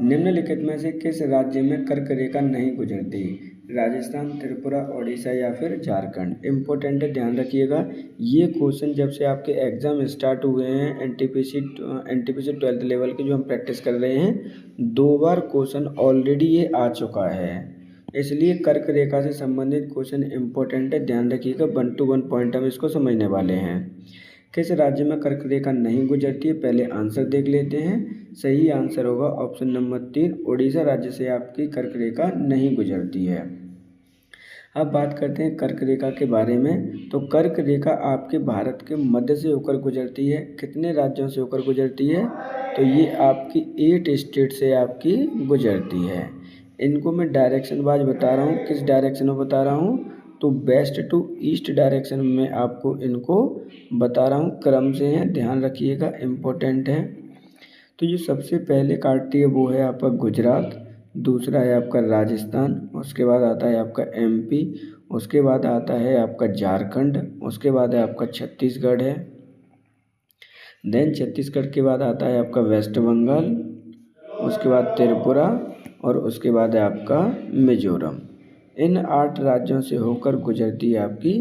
निम्नलिखित में से किस राज्य में कर्क रेखा नहीं गुजरती? राजस्थान, त्रिपुरा, ओडिशा या फिर झारखंड? इम्पोर्टेंट है, ध्यान रखिएगा। ये क्वेश्चन जब से आपके एग्ज़ाम स्टार्ट हुए हैं एनटीपीसी 12th लेवल के जो हम प्रैक्टिस कर रहे हैं, 2 बार क्वेश्चन ऑलरेडी ये आ चुका है, इसलिए कर्क रेखा से संबंधित क्वेश्चन इम्पोर्टेंट है, ध्यान रखिएगा। 1 to 1 पॉइंट हम इसको समझने वाले हैं। किस राज्य में कर्क रेखा नहीं गुजरती है? पहले आंसर देख लेते हैं। सही आंसर होगा ऑप्शन नंबर 3, उड़ीसा राज्य से आपकी कर्क रेखा नहीं गुजरती है। अब बात करते हैं कर्क रेखा के बारे में। तो कर्क रेखा आपके भारत के मध्य से होकर गुजरती है। कितने राज्यों से होकर गुजरती है? तो ये आपकी 8 स्टेट से आपकी गुजरती है। इनको मैं डायरेक्शन वाइज बता रहा हूँ। किस डायरेक्शन में बता रहा हूँ? तो वेस्ट टू ईस्ट डायरेक्शन में आपको इनको बता रहा हूँ, क्रम से हैं, ध्यान रखिएगा, इम्पोर्टेंट है। तो जो सबसे पहले काटती है वो है आपका गुजरात, दूसरा है आपका राजस्थान, उसके बाद आता है आपका एमपी, उसके बाद आता है आपका झारखंड, उसके बाद है आपका छत्तीसगढ़ है, देन छत्तीसगढ़ के बाद आता है आपका वेस्ट बंगाल, उसके बाद त्रिपुरा और उसके बाद है आपका मिजोरम। इन 8 राज्यों से होकर गुजरती है आपकी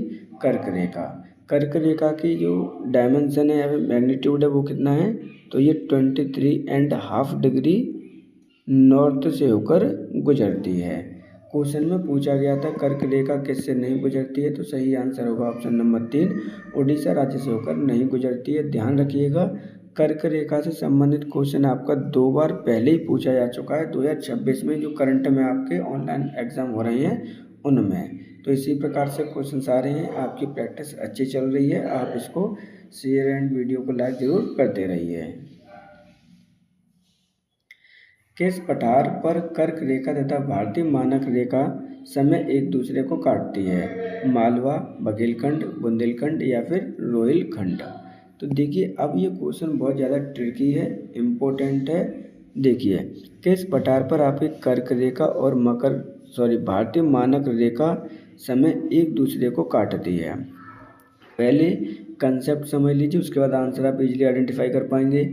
कर्क रेखा। कर्क रेखा की जो डायमेंशन है या फिर मैग्नीट्यूड है वो कितना है? तो ये 23.5 डिग्री नॉर्थ से होकर गुजरती है। क्वेश्चन में पूछा गया था कर्क रेखा किससे नहीं गुजरती है? तो सही आंसर होगा ऑप्शन नंबर 3, उड़ीसा राज्य से होकर नहीं गुजरती है। ध्यान रखिएगा, कर्क रेखा से संबंधित क्वेश्चन आपका 2 बार पहले ही पूछा जा चुका है, 2026 में जो करंट में आपके ऑनलाइन एग्जाम हो रहे हैं उनमें। तो इसी प्रकार से क्वेश्चन आ रहे हैं। आपकी प्रैक्टिस अच्छी चल रही है, आप इसको शेयर एंड वीडियो को लाइक जरूर करते रहिए। किस पठार पर कर्क रेखा तथा भारतीय मानक रेखा समय एक दूसरे को काटती है? मालवा, बघेलखंड, बुंदेलखंड या फिर रोहिलखंड? तो देखिए, अब ये क्वेश्चन बहुत ज़्यादा ट्रिकी है, इम्पोर्टेंट है। देखिए, किस पठार पर आपकी कर्क रेखा और भारतीय मानक रेखा समय एक दूसरे को काटती है? पहले कंसेप्ट समझ लीजिए, उसके बाद आंसर आप इजीली आइडेंटिफाई कर पाएंगे।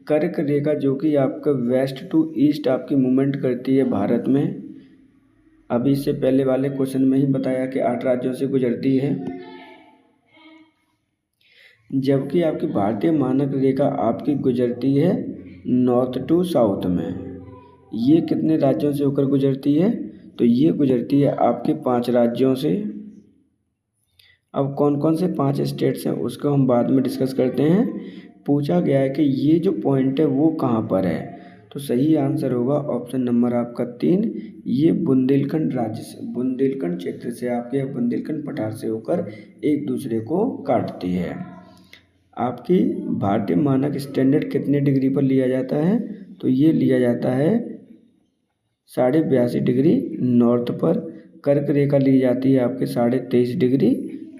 कर्क रेखा जो कि आपका वेस्ट टू ईस्ट आपकी मूवमेंट करती है भारत में, अभी इससे पहले वाले क्वेश्चन में ही बताया कि 8 राज्यों से गुजरती है, जबकि आपकी भारतीय मानक रेखा आपकी गुजरती है नॉर्थ टू साउथ में। ये कितने राज्यों से होकर गुजरती है? तो ये गुजरती है आपके 5 राज्यों से। अब कौन कौन से 5 स्टेट्स हैं उसको हम बाद में डिस्कस करते हैं। पूछा गया है कि ये जो पॉइंट है वो कहाँ पर है? तो सही आंसर होगा ऑप्शन नंबर आपका 3, ये बुंदेलखंड राज्य से, बुंदेलखंड क्षेत्र से आपके बुंदेलखंड पठार से होकर एक दूसरे को काटती है। आपकी भारतीय मानक स्टैंडर्ड कितने डिग्री पर लिया जाता है? तो ये लिया जाता है 82.5 डिग्री नॉर्थ पर। कर्क रेखा ली जाती है आपके 23.5 डिग्री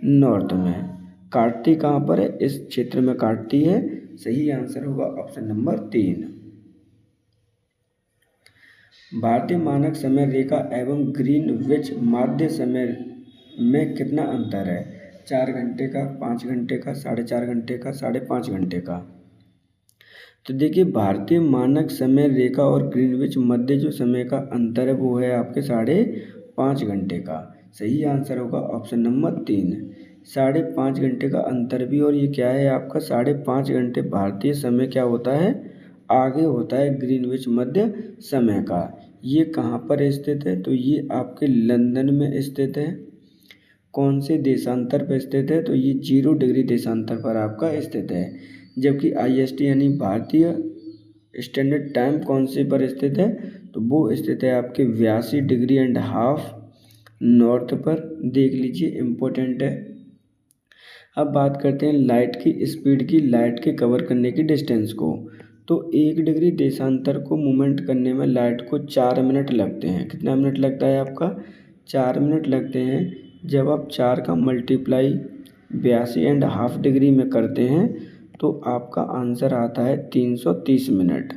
नॉर्थ में। काटती कहाँ पर है? इस क्षेत्र में काटती है। सही आंसर होगा ऑप्शन नंबर 3। भारतीय मानक समय रेखा एवं ग्रीनविच माध्य समय में कितना अंतर है? 4 घंटे का, 5 घंटे का, 4.5 घंटे का, 5.5 घंटे का? तो देखिए, भारतीय मानक समय रेखा और ग्रीनविच मध्य जो समय का अंतर है वो है आपके 5.5 घंटे का। सही आंसर होगा ऑप्शन नंबर 3, 5.5 घंटे का अंतर भी। और ये क्या है आपका 5.5 घंटे भारतीय समय क्या होता है? आगे होता है ग्रीनविच मध्य समय का। ये कहाँ पर स्थित है? तो ये आपके लंदन में स्थित है। कौन से देशांतर पर स्थित है? तो ये 0 डिग्री देशांतर पर आपका स्थित है। जबकि IST यानी भारतीय स्टैंडर्ड टाइम कौन से पर स्थित है? तो वो स्थित है आपके 82.5 डिग्री नॉर्थ पर। देख लीजिए, इम्पोर्टेंट है। अब बात करते हैं लाइट की स्पीड की, लाइट के कवर करने की डिस्टेंस को। तो 1 डिग्री देशांतर को मूवमेंट करने में लाइट को 4 मिनट लगते हैं। कितना मिनट लगता है आपका? 4 मिनट लगते हैं। जब आप 4 का मल्टीप्लाई 82.5 डिग्री में करते हैं तो आपका आंसर आता है 330 मिनट।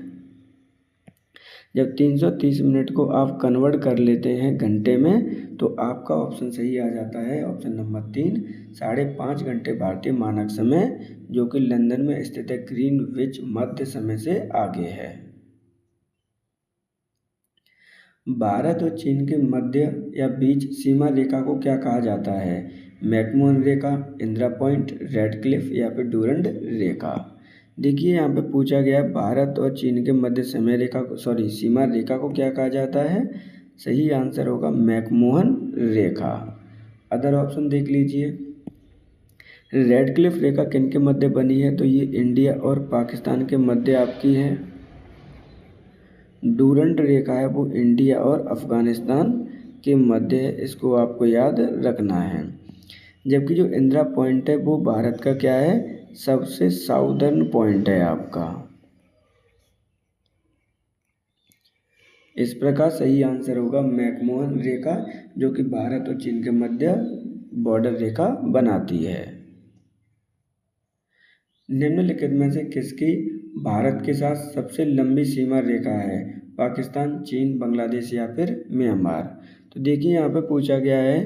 जब 330 मिनट को आप कन्वर्ट कर लेते हैं घंटे में तो आपका ऑप्शन सही आ जाता है, ऑप्शन नंबर 3, 5.5 घंटे भारतीय मानक समय, जो कि लंदन में स्थित है, ग्रीनविच मध्य समय से आगे है। भारत और चीन के मध्य या बीच सीमा रेखा को क्या कहा जाता है? मैकमोहन रेखा, इंदिरा पॉइंट, रेड क्लिफ या फिर डूरंड रेखा? देखिए, यहाँ पे पूछा गया है भारत और चीन के मध्य समय रेखा को, सीमा रेखा को क्या कहा जाता है? सही आंसर होगा मैकमोहन रेखा। अदर ऑप्शन देख लीजिए। रेड क्लिफ रेखा किन के मध्य बनी है? तो ये इंडिया और पाकिस्तान के मध्य आपकी है। डूरंड रेखा है वो इंडिया और अफगानिस्तान के मध्य है, इसको आपको याद रखना है। जबकि जो इंदिरा पॉइंट है वो भारत का क्या है? सबसे साउदर्न पॉइंट है आपका। इस प्रकार सही आंसर होगा मैकमोहन रेखा, जो कि भारत और चीन के मध्य बॉर्डर रेखा बनाती है। निम्नलिखित में से किसकी भारत के साथ सबसे लंबी सीमा रेखा है? पाकिस्तान, चीन, बांग्लादेश या फिर म्यांमार। तो देखिए यहाँ पे पूछा गया है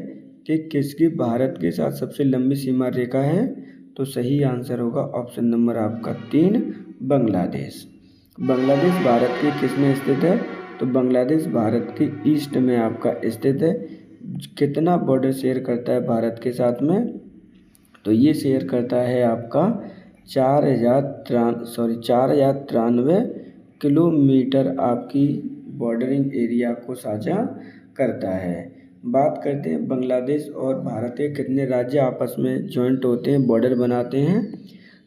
कि किसकी भारत के साथ सबसे लंबी सीमा रेखा है? तो सही आंसर होगा ऑप्शन नंबर आपका 3, बांग्लादेश। बांग्लादेश भारत के किस में स्थित है? तो बांग्लादेश भारत के ईस्ट में आपका स्थित है। कितना बॉर्डर शेयर करता है भारत के साथ में? तो ये शेयर करता है आपका 4,093 किलोमीटर आपकी बॉर्डरिंग एरिया को साझा करता है। बात करते हैं बांग्लादेश और भारत के कितने राज्य आपस में जॉइंट होते हैं, बॉर्डर बनाते हैं।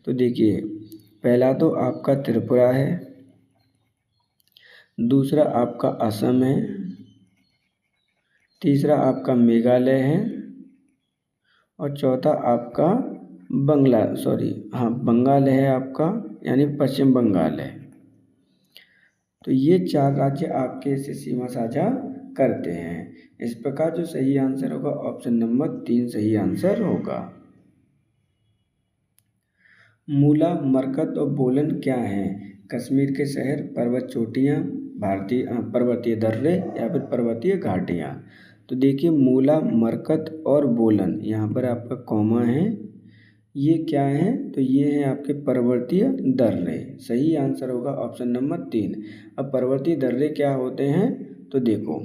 तो देखिए पहला तो आपका त्रिपुरा है, दूसरा आपका असम है, तीसरा आपका मेघालय है और चौथा आपका बंगाल है आपका, यानी पश्चिम बंगाल है। तो ये 4 राज्य आपके से सीमा साझा करते हैं। इस प्रकार जो सही आंसर होगा ऑप्शन नंबर 3 सही आंसर होगा। मूला, मरकत और बोलन क्या हैं? कश्मीर के शहर, पर्वत चोटियाँ, पर्वतीय दर्रे या फिर पर्वतीय घाटियाँ। तो देखिए मूला, मरकत और बोलन, यहाँ पर आपका कॉमा है, ये क्या है? तो ये है आपके पर्वतीय दर्रे। सही आंसर होगा ऑप्शन नंबर 3। अब पर्वतीय दर्रे क्या होते हैं? तो देखो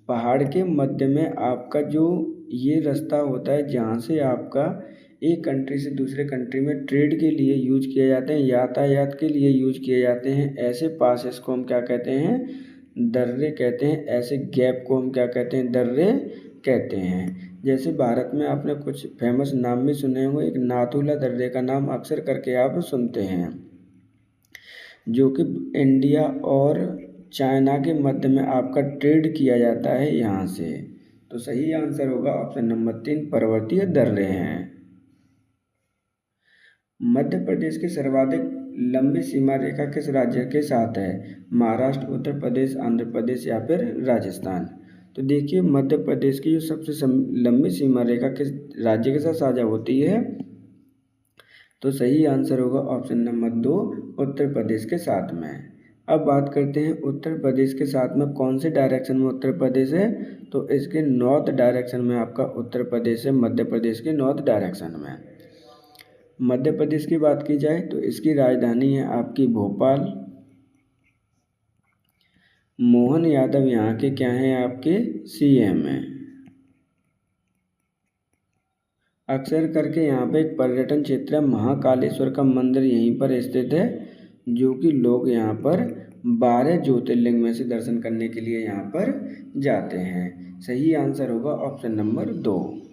पहाड़ के मध्य में आपका जो ये रास्ता होता है जहाँ से आपका एक कंट्री से दूसरे कंट्री में ट्रेड के लिए यूज किए जाते हैं, यातायात के लिए यूज किए जाते हैं, ऐसे पासेस को हम क्या कहते हैं? दर्रे कहते हैं। ऐसे गैप को हम क्या कहते हैं? दर्रे कहते हैं। जैसे भारत में आपने कुछ फेमस नाम भी सुने होंगे, एक नाथुला दर्रे का नाम अक्सर करके आप सुनते हैं, जो कि इंडिया और चाइना के मध्य में आपका ट्रेड किया जाता है यहाँ से। तो सही आंसर होगा ऑप्शन नंबर 3 पर्वतीय दर्रे हैं। मध्य प्रदेश की सर्वाधिक लंबी सीमा रेखा किस राज्य के साथ है? महाराष्ट्र, उत्तर प्रदेश, आंध्र प्रदेश या फिर राजस्थान। तो देखिए मध्य प्रदेश की जो सबसे लंबी सीमा रेखा किस राज्य के साथ साझा होती है? तो सही आंसर होगा ऑप्शन नंबर 2 उत्तर प्रदेश के साथ में। अब बात करते हैं उत्तर प्रदेश के साथ में कौन से डायरेक्शन में उत्तर प्रदेश है? तो इसके नॉर्थ डायरेक्शन में आपका उत्तर प्रदेश है, मध्य प्रदेश के नॉर्थ डायरेक्शन में। मध्य प्रदेश की बात की जाए तो इसकी राजधानी है आपकी भोपाल। मोहन यादव यहाँ के क्या हैं? आपके सीएम हैं। अक्सर करके यहाँ पे एक पर्यटन क्षेत्र है, महाकालेश्वर का मंदिर यहीं पर स्थित है, जो कि लोग यहाँ पर 12 ज्योतिर्लिंग में से दर्शन करने के लिए यहाँ पर जाते हैं। सही आंसर होगा ऑप्शन नंबर 2।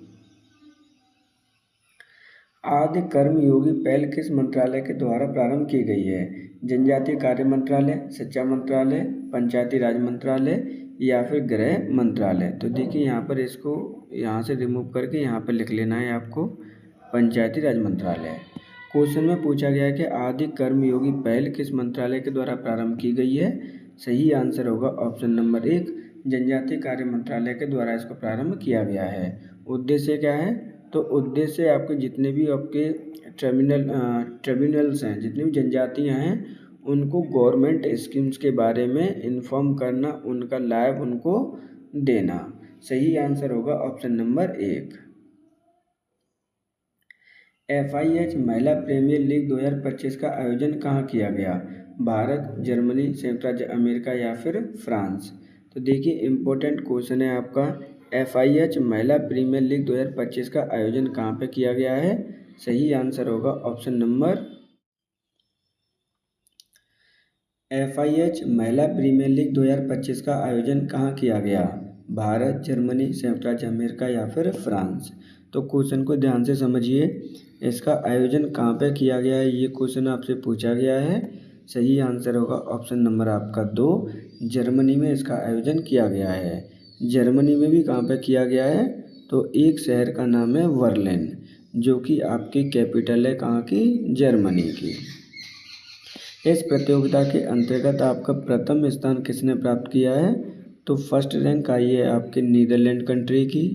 आदि कर्म योगी पहल किस मंत्रालय के द्वारा प्रारंभ की गई है? जनजातीय कार्य मंत्रालय, शिक्षा मंत्रालय, पंचायती राज मंत्रालय या फिर गृह मंत्रालय। तो देखिए यहाँ पर इसको यहाँ से रिमूव करके यहाँ पर लिख लेना है आपको पंचायती राज मंत्रालय। क्वेश्चन में पूछा गया है कि आदि कर्म योगी पहल किस मंत्रालय के द्वारा प्रारंभ की गई है? सही आंसर होगा ऑप्शन नंबर 1 जनजातीय कार्य मंत्रालय के द्वारा इसको प्रारंभ किया गया है। उद्देश्य क्या है? तो उद्देश्य आपके जितने भी आपके ट्रिब्यूनल्स हैं, जितनी भी जनजातियाँ हैं, उनको गवर्नमेंट स्कीम्स के बारे में इन्फॉर्म करना, उनका लाभ उनको देना। सही आंसर होगा ऑप्शन नंबर 1। FIH महिला प्रीमियर लीग 2025 का आयोजन कहाँ किया गया? भारत, जर्मनी, संयुक्त राज्य अमेरिका या फिर फ्रांस। तो देखिए इम्पोर्टेंट क्वेश्चन है आपका, FIH महिला प्रीमियर लीग 2025 का आयोजन कहाँ पे किया गया है? सही आंसर होगा ऑप्शन नंबर FIH महिला प्रीमियर लीग 2025 का आयोजन कहाँ किया गया? भारत, जर्मनी, संयुक्त राज्य अमेरिका या फिर फ्रांस। तो क्वेश्चन को ध्यान से समझिए। इसका आयोजन कहाँ पे किया गया है, ये क्वेश्चन आपसे पूछा गया है। सही आंसर होगा ऑप्शन नंबर आपका 2, जर्मनी में इसका आयोजन किया गया है। जर्मनी में भी कहाँ पे किया गया है, तो एक शहर का नाम है बर्लिन, जो कि आपकी कैपिटल है कहाँ की, जर्मनी की। इस प्रतियोगिता के अंतर्गत आपका प्रथम स्थान किसने प्राप्त किया है, तो फर्स्ट रैंक आई है आपके नीदरलैंड कंट्री की,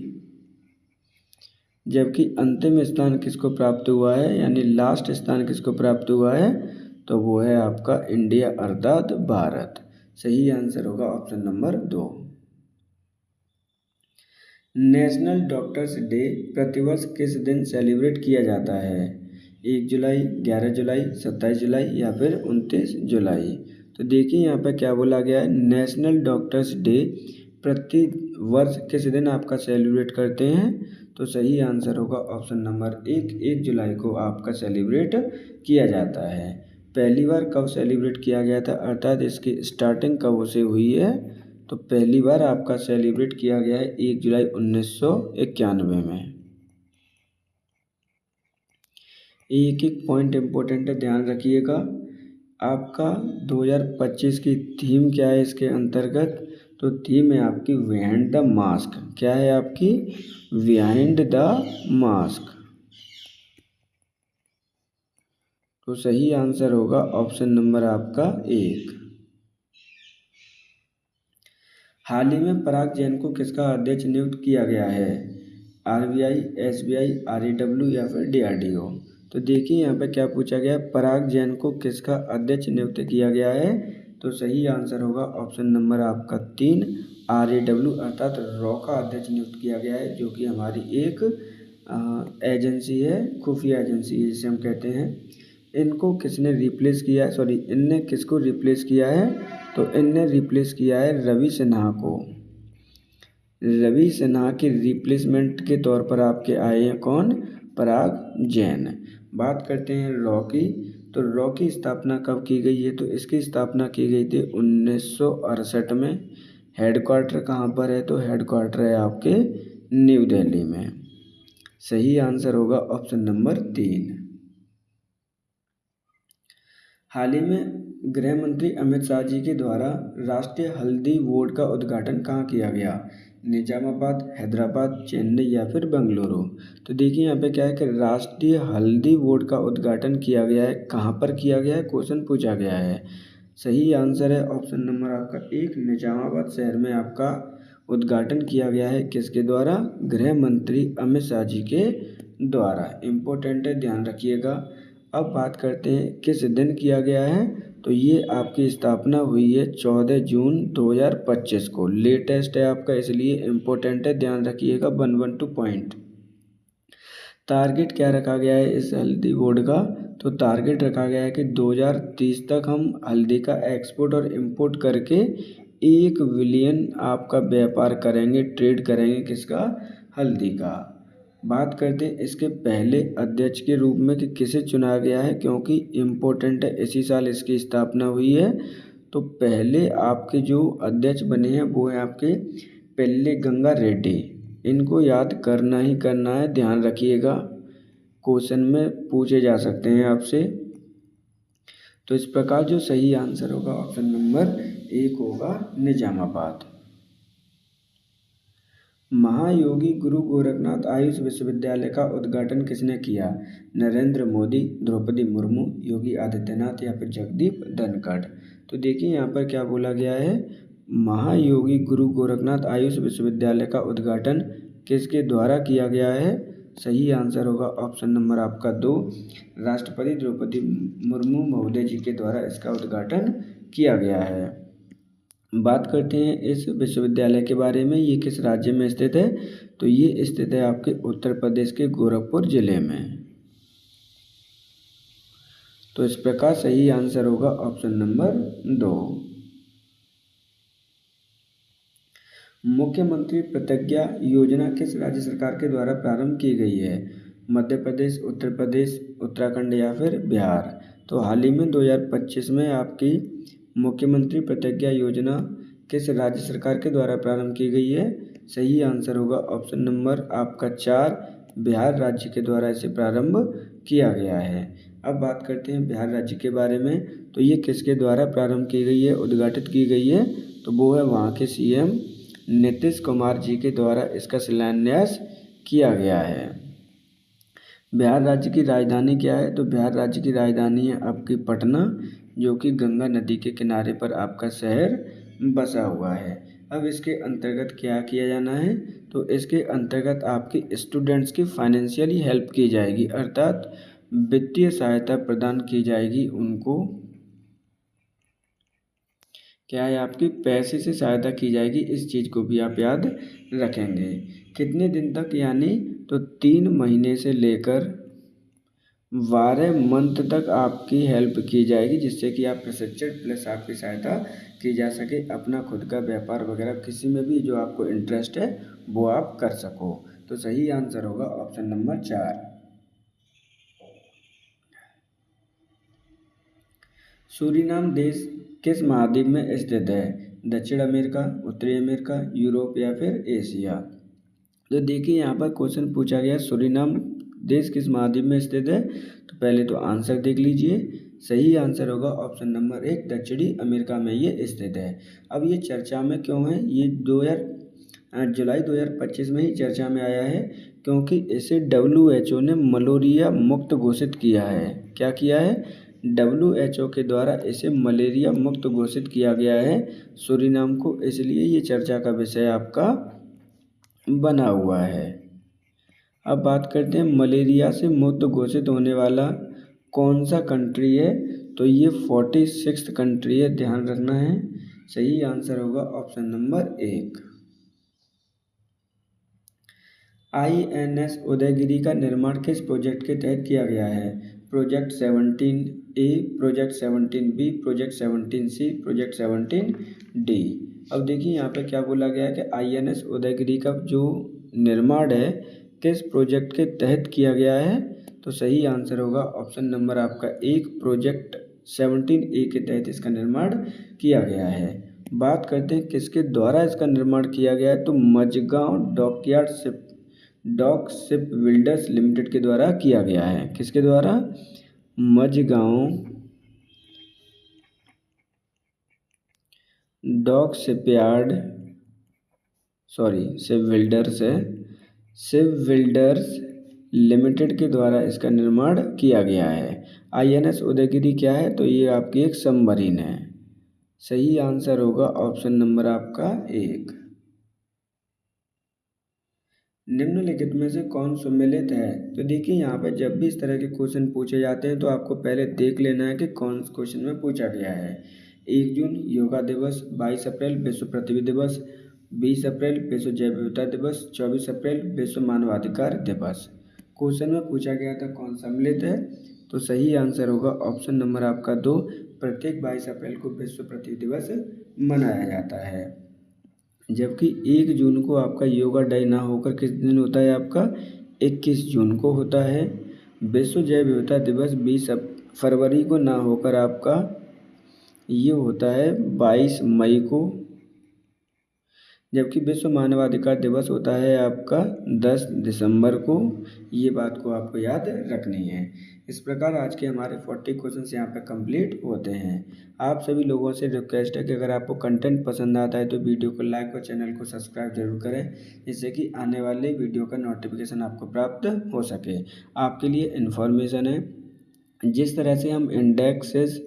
जबकि अंतिम स्थान किसको प्राप्त हुआ है, यानी लास्ट स्थान किसको प्राप्त हुआ है, तो वो है आपका इंडिया अर्थात भारत। सही आंसर होगा option number 2। National doctors day प्रतिवर्ष किस दिन सेलिब्रेट किया जाता है, 1 जुलाई, 11 जुलाई, 27 जुलाई या फिर 29 जुलाई। तो देखिए यहाँ पर क्या बोला गया है, नेशनल डॉक्टर्स डे प्रति वर्ष किस दिन आपका सेलिब्रेट करते हैं, तो सही आंसर होगा ऑप्शन नंबर 1 जुलाई को आपका सेलिब्रेट किया जाता है। पहली बार कब सेलिब्रेट किया गया था, अर्थात इसकी स्टार्टिंग कब से हुई है, तो पहली बार आपका सेलिब्रेट किया गया है 1 जुलाई 1991 में। एक एक पॉइंट इम्पोर्टेंट है, ध्यान रखिएगा। आपका 2025 की थीम क्या है इसके अंतर्गत, तो थीम है आपकी बिहाइंड द मास्क। क्या है आपकी, बिहाइंड द मास्क। तो सही आंसर होगा ऑप्शन नंबर आपका 1। हाल ही में पराग जैन को किसका अध्यक्ष नियुक्त किया गया है, आरबीआई, एसबीआई, आरईडब्ल्यू या फिर डीआरडीओ। तो देखिए यहाँ पे क्या पूछा गया है, पराग जैन को किसका अध्यक्ष नियुक्त किया गया है, तो सही आंसर होगा ऑप्शन नंबर आपका 3, आरईडब्ल्यू अर्थात रॉ का अध्यक्ष नियुक्त किया गया है, जो कि हमारी एक एजेंसी है, खुफिया एजेंसी है जिसे हम कहते हैं। इनको किसने रिप्लेस किया है, सॉरी इनने किसको रिप्लेस किया है, तो इनने रिप्लेस किया है रवि सिन्हा को। रवि सिन्हा के रिप्लेसमेंट के तौर पर आपके आए हैं कौन, पराग जैन। बात करते हैं रॉ की, तो रॉ की स्थापना कब की गई है, तो इसकी स्थापना की गई थी 1968 में। हेडक्वार्टर कहाँ पर है, तो हेडक्वार्टर है आपके न्यू दिल्ली में। सही आंसर होगा ऑप्शन नंबर 3। हाल ही में गृह मंत्री अमित शाह जी के द्वारा राष्ट्रीय हल्दी बोर्ड का उद्घाटन कहाँ किया गया, निजामाबाद, हैदराबाद, चेन्नई या फिर बेंगलुरु। तो देखिए यहाँ पे क्या है कि राष्ट्रीय हल्दी बोर्ड का उद्घाटन किया गया है, कहाँ पर किया गया है, क्वेश्चन पूछा गया है। सही आंसर है ऑप्शन नंबर आपका 1, निजामाबाद शहर में आपका उद्घाटन किया गया है, किसके द्वारा, गृह मंत्री अमित शाह जी के द्वारा। इम्पोर्टेंट है, ध्यान रखिएगा। अब बात करते हैं किस दिन किया गया है, तो ये आपकी स्थापना हुई है 14 जून 2025 को। लेटेस्ट है आपका, इसलिए इम्पोर्टेंट है, ध्यान रखिएगा। 112 पॉइंट। टारगेट क्या रखा गया है इस हल्दी बोर्ड का, तो टारगेट रखा गया है कि 2030 तक हम हल्दी का एक्सपोर्ट और इंपोर्ट करके 1 बिलियन आपका व्यापार करेंगे, ट्रेड करेंगे, किसका, हल्दी का। बात करते हैं इसके पहले अध्यक्ष के रूप में कि किसे चुना गया है, क्योंकि इम्पोर्टेंट है, इसी साल इसकी स्थापना हुई है। तो पहले आपके जो अध्यक्ष बने हैं वो हैं आपके पेल्ले गंगा रेड्डी। इनको याद करना ही करना है, ध्यान रखिएगा, क्वेश्चन में पूछे जा सकते हैं आपसे। तो इस प्रकार जो सही आंसर होगा ऑप्शन नंबर 1 होगा, निजामाबाद। महायोगी गुरु गोरखनाथ आयुष विश्वविद्यालय का उद्घाटन किसने किया, नरेंद्र मोदी, द्रौपदी मुर्मू, योगी आदित्यनाथ या फिर जगदीप धनखड़। तो देखिए यहाँ पर क्या बोला गया है, महायोगी गुरु गोरखनाथ आयुष विश्वविद्यालय का उद्घाटन किसके द्वारा किया गया है। सही आंसर होगा ऑप्शन नंबर आपका 2, राष्ट्रपति द्रौपदी मुर्मू महोदय जी के द्वारा इसका उद्घाटन किया गया है। बात करते हैं इस विश्वविद्यालय के बारे में, ये किस राज्य में स्थित है, तो ये स्थित है आपके उत्तर प्रदेश के गोरखपुर जिले में। तो इस प्रकार सही आंसर होगा ऑप्शन नंबर 2। मुख्यमंत्री प्रतिज्ञा योजना किस राज्य सरकार के द्वारा प्रारंभ की गई है, मध्य प्रदेश, उत्तर प्रदेश, उत्तराखंड या फिर बिहार। तो हाल ही में 2025 में आपकी मुख्यमंत्री प्रतिज्ञा योजना किस राज्य सरकार के द्वारा प्रारंभ की गई है। सही आंसर होगा ऑप्शन नंबर आपका 4, बिहार राज्य के द्वारा इसे प्रारंभ किया गया है। अब बात करते हैं बिहार राज्य के बारे में, तो ये किसके द्वारा प्रारंभ की गई है, उद्घाटित की गई है, तो वो है वहाँ के सीएम नीतीश कुमार जी के द्वारा इसका शिलान्यास किया गया है। बिहार राज्य की राजधानी क्या है, तो बिहार राज्य की राजधानी है आपकी पटना, जो कि गंगा नदी के किनारे पर आपका शहर बसा हुआ है। अब इसके अंतर्गत क्या किया जाना है, तो इसके अंतर्गत आपकी स्टूडेंट्स की फाइनेंशियली हेल्प की जाएगी, अर्थात वित्तीय सहायता प्रदान की जाएगी उनको। क्या है, आपकी पैसे से सहायता की जाएगी, इस चीज़ को भी आप याद रखेंगे। कितने दिन तक, यानी तो 3 महीने से लेकर 12 मंथ तक आपकी हेल्प की जाएगी, जिससे कि आप प्रशिक्षण प्लस आपकी सहायता की जा सके, अपना खुद का व्यापार वगैरह किसी में भी जो आपको इंटरेस्ट है वो आप कर सको। तो सही आंसर होगा ऑप्शन नंबर 4। सूरीनाम देश किस महाद्वीप में स्थित है, दक्षिण अमेरिका, उत्तरी अमेरिका, यूरोप या फिर एशिया। तो देखिए यहाँ पर क्वेश्चन पूछा गया सूरीनाम देश किस महाद्वीप में स्थित है, तो पहले तो आंसर देख लीजिए। सही आंसर होगा ऑप्शन नंबर 1, दक्षिणी अमेरिका में ये स्थित है। अब ये चर्चा में क्यों है, ये जुलाई 2025 में ही चर्चा में आया है, क्योंकि इसे WHO ने मलेरिया मुक्त घोषित किया है। क्या किया है, WHO के द्वारा इसे मलेरिया मुक्त घोषित किया गया है सूरीनाम को, इसलिए ये चर्चा का विषय आपका बना हुआ है। अब बात करते हैं मलेरिया से मुक्त घोषित होने वाला कौन सा कंट्री है, तो ये 46th कंट्री है, ध्यान रखना है। सही आंसर होगा ऑप्शन नंबर 1। INS उदयगिरि का निर्माण किस प्रोजेक्ट के तहत किया गया है, project 17A, project 17B, project 17C, project 17D। अब देखिए यहाँ पे क्या बोला गया है कि INS उदयगिरि का जो निर्माण है किस प्रोजेक्ट के तहत किया गया है, तो सही आंसर होगा ऑप्शन नंबर आपका 1, प्रोजेक्ट 17A के तहत इसका निर्माण किया गया है। बात करते हैं किसके द्वारा इसका निर्माण किया गया है, तो Mazagon dock ship builders limited के द्वारा किया गया है। किसके द्वारा, Mazagon dock shipyard ship builders limited के द्वारा इसका निर्माण किया गया है। INS उदयगिरि क्या है, तो ये आपकी एक सबमरीन है। सही आंसर होगा ऑप्शन नंबर आपका 1। निम्नलिखित में से कौन सम्मिलित है, तो देखिए यहाँ पे जब भी इस तरह के क्वेश्चन पूछे जाते हैं तो आपको पहले देख लेना है कि कौन क्वेश्चन में पूछा गया है। 1 जून योगा दिवस, 22 अप्रैल विश्व पृथ्वी दिवस, 20 अप्रैल विश्व जैव विविधता दिवस, 24 अप्रैल विश्व मानवाधिकार दिवस। क्वेश्चन में पूछा गया था कौन सम्मिलित है, तो सही आंसर होगा ऑप्शन नंबर आपका 2, प्रत्येक 22 अप्रैल को विश्व पृथ्वी दिवस मनाया जाता है। जबकि 1 जून को आपका योगा डे ना होकर किस दिन होता है आपका, 21 जून को होता है। विश्व जैव विविधता दिवस 20 फरवरी को ना होकर आपका ये होता है 22 मई को। जबकि विश्व मानवाधिकार दिवस होता है आपका 10 दिसंबर को। ये बात को आपको याद रखनी है। इस प्रकार आज के हमारे 40 क्वेश्चंस यहाँ पे कंप्लीट होते हैं। आप सभी लोगों से रिक्वेस्ट है कि अगर आपको कंटेंट पसंद आता है तो वीडियो को लाइक और चैनल को सब्सक्राइब जरूर करें, जिससे कि आने वाले वीडियो का नोटिफिकेशन आपको प्राप्त हो सके। आपके लिए इन्फॉर्मेशन है, जिस तरह से हम इंडेक्सेस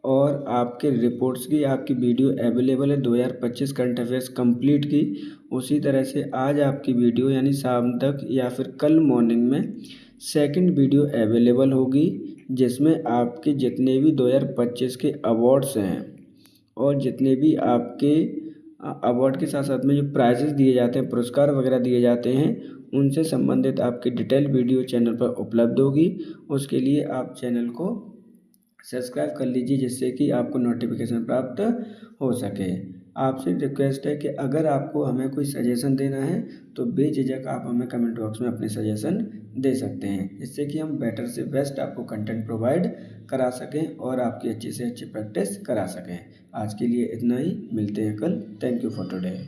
और आपके रिपोर्ट्स की आपकी वीडियो अवेलेबल है 2025 करंट अफेयर्स कंप्लीट की, उसी तरह से आज आपकी वीडियो यानी शाम तक या फिर कल मॉर्निंग में सेकंड वीडियो अवेलेबल होगी, जिसमें आपके जितने भी 2025 के अवार्ड्स हैं और जितने भी आपके अवार्ड के साथ साथ में जो प्राइजेस दिए जाते हैं, पुरस्कार वगैरह दिए जाते हैं, उनसे संबंधित आपकी डिटेल वीडियो चैनल पर उपलब्ध होगी। उसके लिए आप चैनल को सब्सक्राइब कर लीजिए, जिससे कि आपको नोटिफिकेशन प्राप्त हो सके। आपसे रिक्वेस्ट है कि अगर आपको हमें कोई सजेशन देना है तो बेझिझक आप हमें कमेंट बॉक्स में अपने सजेशन दे सकते हैं, जिससे कि हम बेटर से बेस्ट आपको कंटेंट प्रोवाइड करा सकें और आपकी अच्छी से अच्छी प्रैक्टिस करा सकें। आज के लिए इतना ही, मिलते हैं कल। Thank you for today.